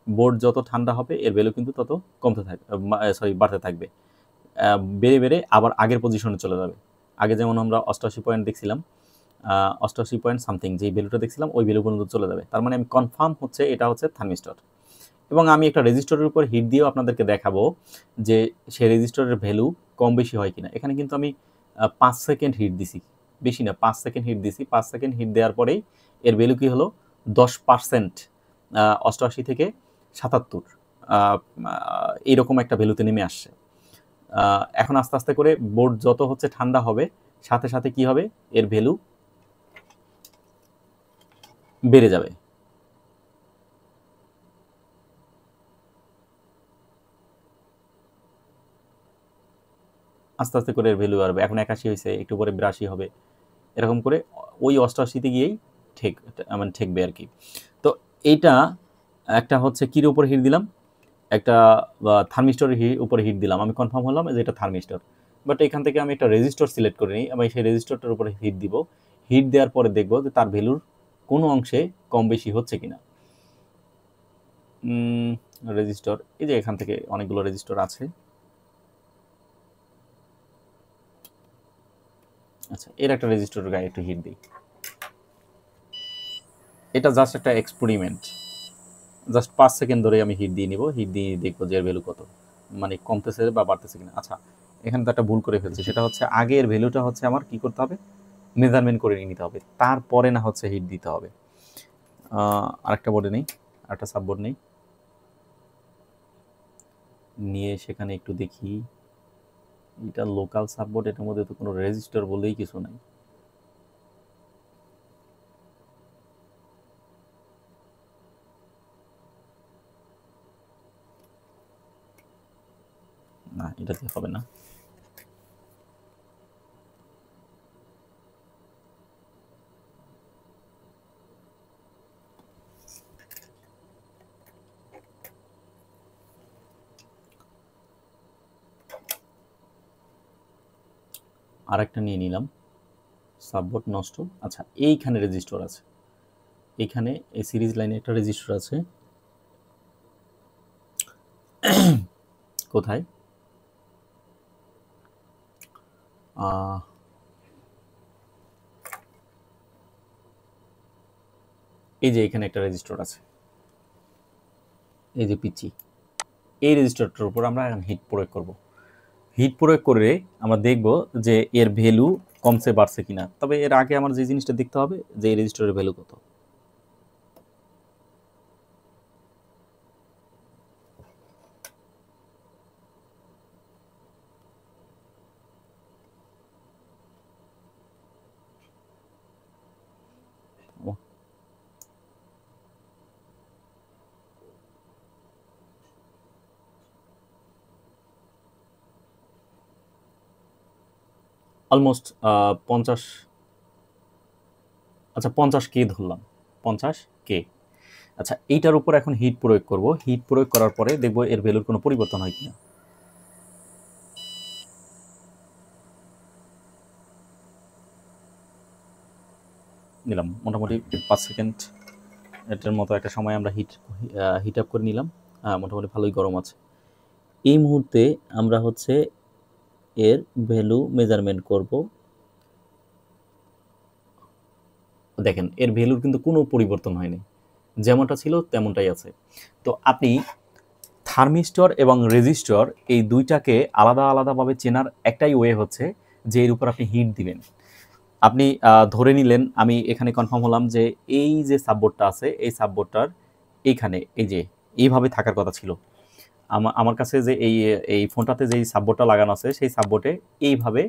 বোর্ড যত ঠান্ডা হবে এর ভ্যালু কিন্তু তত কমতে থাকবে, বাড়তে থাকবে, বেড়ে বেড়ে আবার আগের পজিশনে চলে যাবে। আগে যেমন আমরা 88 পয়েন্ট দেখছিলাম, 88 পয়েন্ট সামথিং যেই ভ্যালুটা দেখছিলাম ওই ভ্যালু পর্যন্ত চলে যাবে। তার মানে আমি কনফার্ম হচ্ছে এটা হচ্ছে থার্মিস্টর। এবং আমি একটা রেজিস্টরের উপর হিট দিয়েও আপনাদেরকে দেখাবো যে সেই রেজিস্টরের ভ্যালু কম বেশি হয় কিনা। এখানে কিন্তু আমি 5 সেকেন্ড হিট দিছি, বেশি না 5 সেকেন্ড হিট দিছি। 5 সেকেন্ড হিট দেওয়ার পরেই এর ভ্যালু কি হলো 10%, 88 থেকে 77 এইরকম একটা ভ্যালুতে নেমে আসছে। এখন আস্তে আস্তে করে বোর্ড যত হচ্ছে ঠান্ডা হবে সাথে সাথে কি হবে এর ভ্যালু বেড়ে যাবে। আস্তে আস্তে করে এর ভ্যালু বাড়বে। এখন 81 হয়েছে, একটু পরে 82 হবে, এরকম করে ওই 88-তে গিয়েই ঠেকবে আর কি। তো এইটা একটা হচ্ছে কির উপর হিট দিলাম, একটা থার্মিস্টরের উপরে হিট দিলাম, আমি কনফার্ম হলাম যে এটা থার্মিস্টর। বাট এখান থেকে আমি একটা রেজিস্টর সিলেক্ট করে নিই, আমি সেই রেজিস্টরটার উপরে হিট দিব। হিট দেওয়ার পরে দেখব যে তার ভ্যালুর কোনো অংশে কম বেশি হচ্ছে কিনা। রেজিস্টর, এই যে এখান থেকে অনেকগুলো রেজিস্টর আছে। আচ্ছা এর একটা রেজিস্টরের গায়ে একটু হিট দিই। এটা জাস্ট একটা এক্সপেরিমেন্ট, জাস্ট 5 সেকেন্ড ধরে আমি হিট দিয়ে নিব, হিট দিয়ে দেখবো যে এর ভ্যালু কত, মানে কমতেছে বা বাড়তেছে কিনা। আচ্ছা এখানে তো একটা ভুল করে ফেলছি, সেটা হচ্ছে আগের ভ্যালুটা হচ্ছে আমার কি করতে হবে, মেজারমেন্ট করে নিতে হবে, তারপরে না হচ্ছে হিট দিতে হবে। আরেকটা বোর্ডে নেই, আরেকটা সাববোর্ড নেই, নিয়ে সেখানে একটু দেখি। এটা লোকাল সাববোর্ড, এটার মধ্যে তো কোনো রেজিস্টার বলেই কিছু নাই। না এটাতে হবে না। আরেকটা নিয়ে নিলাম, সাববোর্ড নষ্ট। আচ্ছা এইখানে রেজিস্টার আছে, এইখানে এই সিরিজ লাইনে একটা রেজিস্টার আছে। কোথায়, এই যে এখানে একটা রেজিস্টার আছে, এই যে পিচি, এই রেজিস্টারটার উপর আমরা এখন হিট প্রয়োগ করব। হিট প্রয়োগ করে আমরা দেখব যে এর ভ্যালু কমছে বাড়ছে কিনা। তবে এর আগে আমার যে জিনিসটা দেখতে হবে যে এই রেজিস্টারের ভ্যালু কত। অলমোস্ট 50, আচ্ছা 50K ধরলাম, 50K। আচ্ছা এইটার উপর এখন হিট প্রয়োগ করব, হিট প্রয়োগ করার পরে দেখব এর ভ্যালুর কোনো পরিবর্তন হয় কিনা। নিলাম মোটামুটি 5 সেকেন্ড এটার মতো একটা সময় আমরা হিট আপ করে নিলাম। মোটামুটি ভালোই গরম আছে। এই মুহূর্তে আমরা হচ্ছে এর ভ্যালু মেজারমেন্ট করব। দেখেন এর ভ্যালুর কিন্তু কোনো পরিবর্তন হয়নি, যেমনটা ছিল তেমনটাই আছে। তো আপনি থার্মিস্টর এবং রেজিস্টর এই দুইটাকে আলাদা আলাদাভাবে চেনার একটাই ওয়ে হচ্ছে যে এর উপর আপনি হিট দিবেন। আপনি ধরে নিলেন, আমি এখানে কনফার্ম হলাম যে এই যে সাববোর্ডটা আছে এই সাববোর্ডটার এইখানে এই যে এইভাবে থাকার কথা ছিল। আমার কাছে যে এই এই ফোনটাতে যেই সাববোর্ডটা লাগানো আছে সেই সাববোর্ডে এইভাবে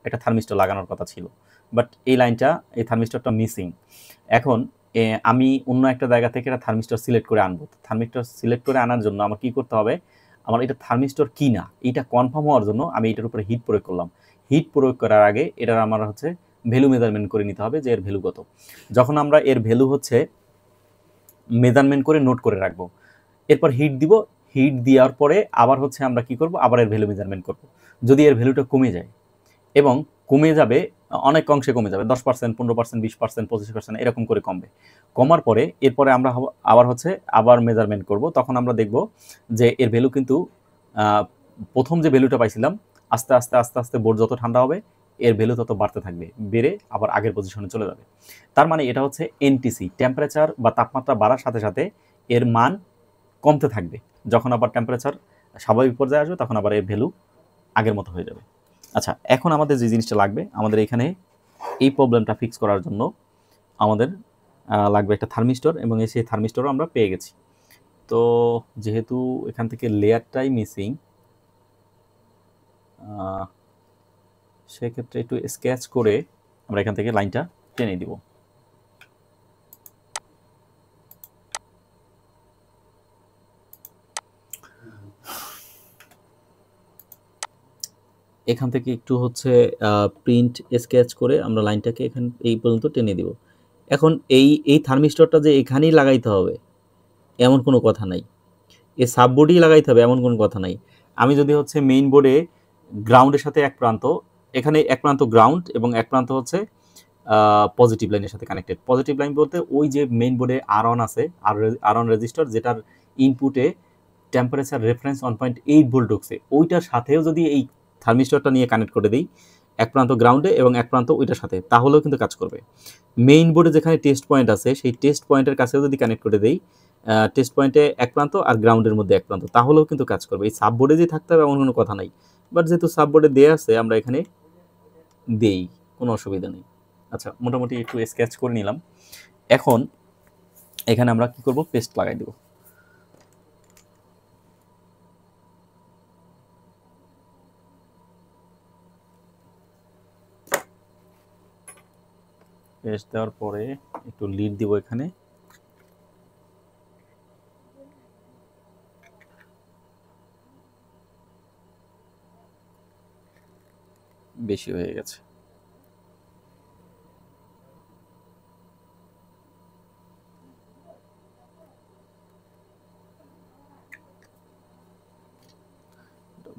একটা থার্মিস্টর লাগানোর কথা ছিল, বাট এই লাইনটা এই থার্মিস্টরটা মিসিং। এখন আমি অন্য একটা জায়গা থেকে একটা থার্মিস্টর সিলেক্ট করে আনবো। থার্মিস্টর সিলেক্ট করে আনার জন্য আমার কি করতে হবে, আমার এটা থার্মিস্টর কি না এইটা কনফার্ম হওয়ার জন্য আমি এটার উপরে হিট প্রয়োগ করলাম। হিট প্রয়োগ করার আগে এটার আমার হচ্ছে ভ্যালু মেজারমেন্ট করে নিতে হবে যে এর ভ্যালু কত। যখন আমরা এর ভ্যালু হচ্ছে মেজারমেন্ট করে নোট করে রাখবো, এরপর হিট দিব, হিট দেওয়ার পরে আবার হচ্ছে আমরা কি করব, আবার এর ভ্যালু মেজারমেন্ট করব। যদি এর ভ্যালুটা কমে যায়, এবং কমে যাবে অনেক অংশে কমে যাবে, 10%, 15%, 20%, 25% এরকম করে কমবে। কমার পরে এরপরে আমরা আবার হচ্ছে আবার মেজারমেন্ট করব। তখন আমরা দেখব যে এর ভ্যালু কিন্তু প্রথম যে ভ্যালুটা পাইছিলাম আস্তে আস্তে আস্তে আস্তে বোর্ড যত ঠান্ডা হবে এর ভ্যালু তত বাড়তে থাকবে, বেড়ে আবার আগের পজিশনে চলে যাবে। তার মানে এটা হচ্ছে এনটিসি, টেম্পারেচার বা তাপমাত্রা বাড়ার সাথে সাথে এর মান কমতে থাকবে। যখন আবার টেম্পারেচার স্বাভাবিক পর্যায়ে আসবে তখন আবার এর ভ্যালু আগের মতো হয়ে যাবে। আচ্ছা এখন আমাদের যে জিনিসটা লাগবে, আমাদের এখানে এই প্রবলেমটা ফিক্স করার জন্য আমাদের লাগবে একটা থার্মিস্টর, এবং সেই থার্মিস্টরও আমরা পেয়ে গেছি। তো যেহেতু এখান থেকে লেয়ারটাই মিসিং, সেক্ষেত্রে একটু স্কেচ করে আমরা এখান থেকে লাইনটা টেনে দিব। এখান থেকে একটু হচ্ছে প্রিন্ট স্কেচ করে আমরা লাইনটাকে এখান এই পর্যন্ত টেনে দিব। এখন এই থার্মিস্টরটা যে এখানেই লাগাইতে হবে এমন কোনো কথা নাই, এই সাববোর্ডেই লাগাইতে হবে এমন কোনো কথা নাই। আমি যদি হচ্ছে মেইন বোর্ডে গ্রাউন্ডের সাথে এক প্রান্ত, এখানে এক প্রান্ত গ্রাউন্ড এবং এক প্রান্ত হচ্ছে পজিটিভ লাইনের সাথে কানেক্টেড। পজিটিভ লাইন বলতে ওই যে মেইন বোর্ডে আর1 আছে, আর1 রেজিস্টার, যেটার ইনপুটে টেম্পারেচার রেফারেন্স 1.8 ভোল্ট ঢুকছে, ওইটার সাথেও যদি এই থার্মিস্টরটা নিয়ে কানেক্ট করে দিই এক প্রান্ত গ্রাউন্ডে এবং এক প্রান্ত ওইটার সাথে, তাহলেও কিন্তু কাজ করবে। মেইন বোর্ডে যেখানে টেস্ট পয়েন্ট আছে সেই টেস্ট পয়েন্টের কাছেও যদি কানেক্ট করে দিই, টেস্ট পয়েন্টে এক প্রান্ত আর গ্রাউন্ডের মধ্যে এক প্রান্ত, তাহলেও কিন্তু কাজ করবে। এই সাববোর্ডে যে থাকতে হবে এমন কোনো কথা নাই, বাট যেহেতু সাববোর্ডে দেওয়া আছে আমরা এখানে দেই, কোনো অসুবিধা নেই। আচ্ছা মোটামুটি একটু স্কেচ করে নিলাম। এখন এখানে আমরা কি করব, পেস্ট লাগাই দেব। পেস্ট দেওয়ার পরে একটু লিড দিব, এখানে বেশি হয়ে গেছে।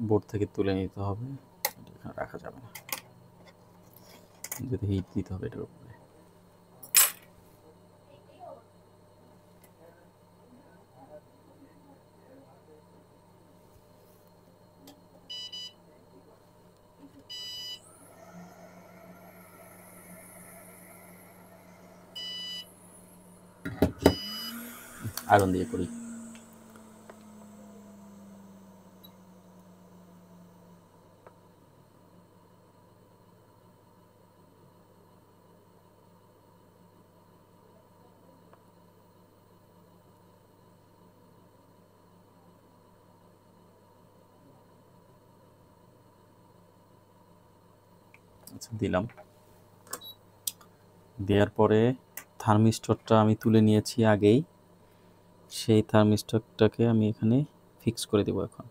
বোর্ড থেকে তুলে নিতে হবে, এখানে রাখা যাবে না, যদি হিট দিতে হবে এটার উপরে। আয়রন দিয়ে করি। আচ্ছা দিলাম, দেওয়ার পরে থার্মিস্টরটা আমি তুলে নিয়েছি আগেই, সেই থার্মিস্টরটাকে আমি এখানে ফিক্স করে দেব। এখন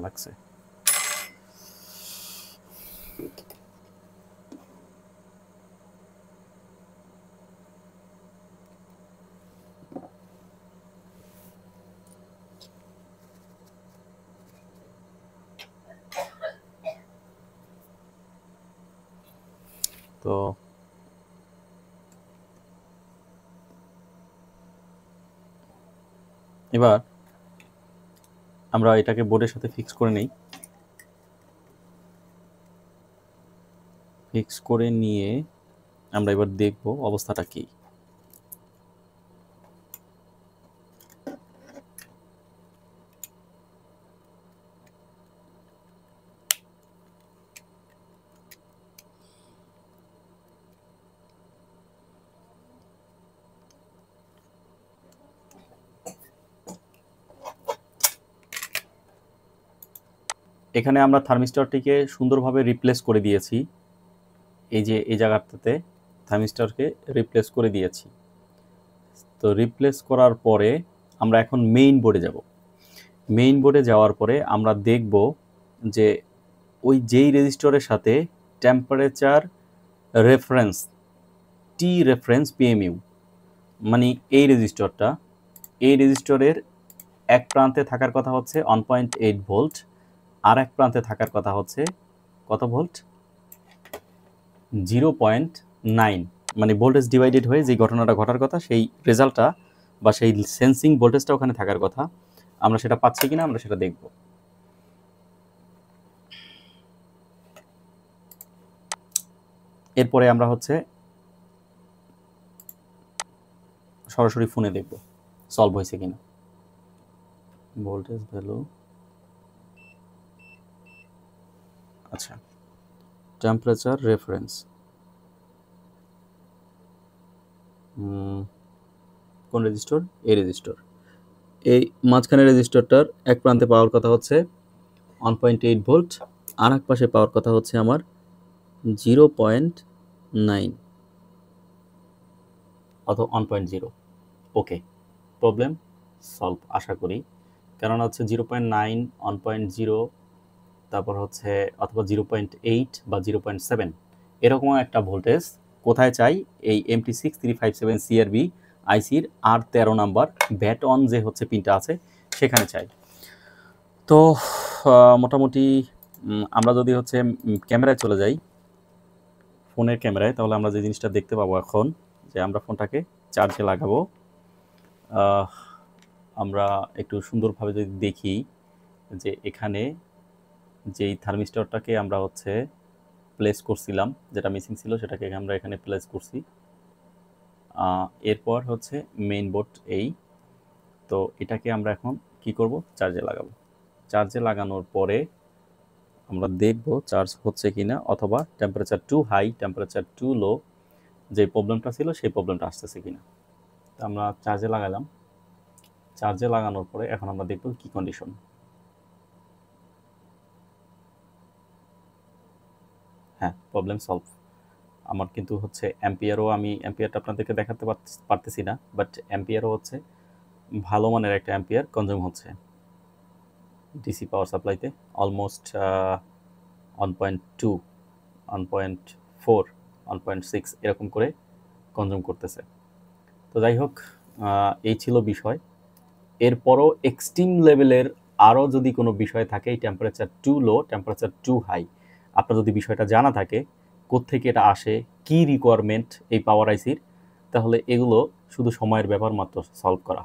লাগছে। তো এবার আমরা এটাকে বোর্ডের সাথে ফিক্স করে নেই। ফিক্স করে নিয়ে আমরা এবার দেখব অবস্থাটা কি। এখানে আমরা থার্মিস্টরটিকে সুন্দরভাবে রিপ্লেস করে দিয়েছি। এই যে এই জায়গাটাতে থার্মিস্টরকে রিপ্লেস করে দিয়েছি। তো রিপ্লেস করার পরে আমরা এখন মেইন বোর্ডে যাব। মেইন বোর্ডে যাওয়ার পরে আমরা দেখব যে ওই যেই রেজিস্টরের সাথে টেম্পারেচার রেফারেন্স টি রেফারেন্স পিএমইউ, মানে এই রেজিস্টরটা, এই রেজিস্টরের এক প্রান্তে থাকার কথা হচ্ছে 1.8 ভোল্ট, আর এক প্রান্তে থাকার কথা হচ্ছে কত ভোল্ট, 0.9, মানে ভোল্টেজ ডিভাইডেড হয়ে যে ঘটনাটা ঘটার কথা সেই রেজাল্টটা বা সেই সেন্সিং ভোল্টেজটা ওখানে থাকার কথা। আমরা সেটা পাচ্ছি কিনা আমরা সেটা দেখব। এরপরে আমরা হচ্ছে সরাসরি ফোনে দেখব সলভ হয়েছে কিনা। ভোল্টেজ ভ্যালু, আচ্ছা, টেম্পারেচার রেফারেন্স, কোন রেজিস্টর? এই রেজিস্টর। এই মাঝখানে রেজিস্টরটার এক প্রান্তে পাওয়ার কথা হচ্ছে 1.8 ভোল্ট, আর এক পাশে পাওয়ার কথা হচ্ছে আমার 0.9 অথবা 1.0। ওকে, প্রবলেম সলভ আশা করি, কেননা হচ্ছে 0.9, 1.0, তারপর হচ্ছে অথবা 0.8 বা 0.7 এরকম একটা ভোল্টেজ কোথায় চাই? এই MT6357 CRB আইসির R13 নাম্বার ব্যাট অন যে হচ্ছে পিনটা আছে সেখানে চাই। তো মোটামুটি আমরা যদি হচ্ছে ক্যামেরায় চলে যাই, ফোনের ক্যামেরায়, তাহলে আমরা যে জিনিসটা দেখতে পাবো এখন, যে আমরা ফোনটাকে চার্জে লাগাবো। আমরা একটু সুন্দরভাবে যদি দেখি যে এখানে যেই থার্মিস্টরটাকে আমরা হচ্ছে প্লেস করছিলাম, যেটা মিসিং ছিল সেটাকে আমরা এখানে প্লেস করছি। এরপর হচ্ছে মেইন বোর্ড এই, তো এটাকে আমরা এখন কি করব? চার্জে লাগাবো। চার্জে লাগানোর পরে আমরা দেখব চার্জ হচ্ছে কিনা, অথবা temperature too high, temperature too low, যে প্রবলেমটা ছিল সেই প্রবলেমটা আসতেছে কিনা। তো আমরা চার্জে লাগালাম। চার্জে লাগানোর পরে এখন আমরা দেখব কি কন্ডিশন। হ্যাঁ, প্রবলেম সলভ। আমার কিন্তু হচ্ছে অ্যাম্পিয়ারও, আমি অ্যাম্পিয়ারটা আপনাদেরকে দেখাতে পারতেছি না, বাট অ্যাম্পিয়ারও হচ্ছে ভালো মানের একটা অ্যাম্পিয়ার কনজিউম হচ্ছে ডিসি পাওয়ার সাপ্লাইতে। অলমোস্ট 1.2, 1.4, 1.6 এরকম করে কনজিউম করতেছে। তো যাই হোক, এই ছিল বিষয়। এরপরও এক্সট্রিম লেভেলের আরও যদি কোনো বিষয় থাকে, এই টেম্পারেচার টু লো, টেম্পারেচার টু হাই, আপনার যদি বিষয়টা জানা থাকে কোত্থেকে এটা আসে, কি রিকোয়ারমেন্ট এই পাওয়ার আইসির, তাহলে এগুলো শুধু সময়ের ব্যাপার মাত্র সলভ করা।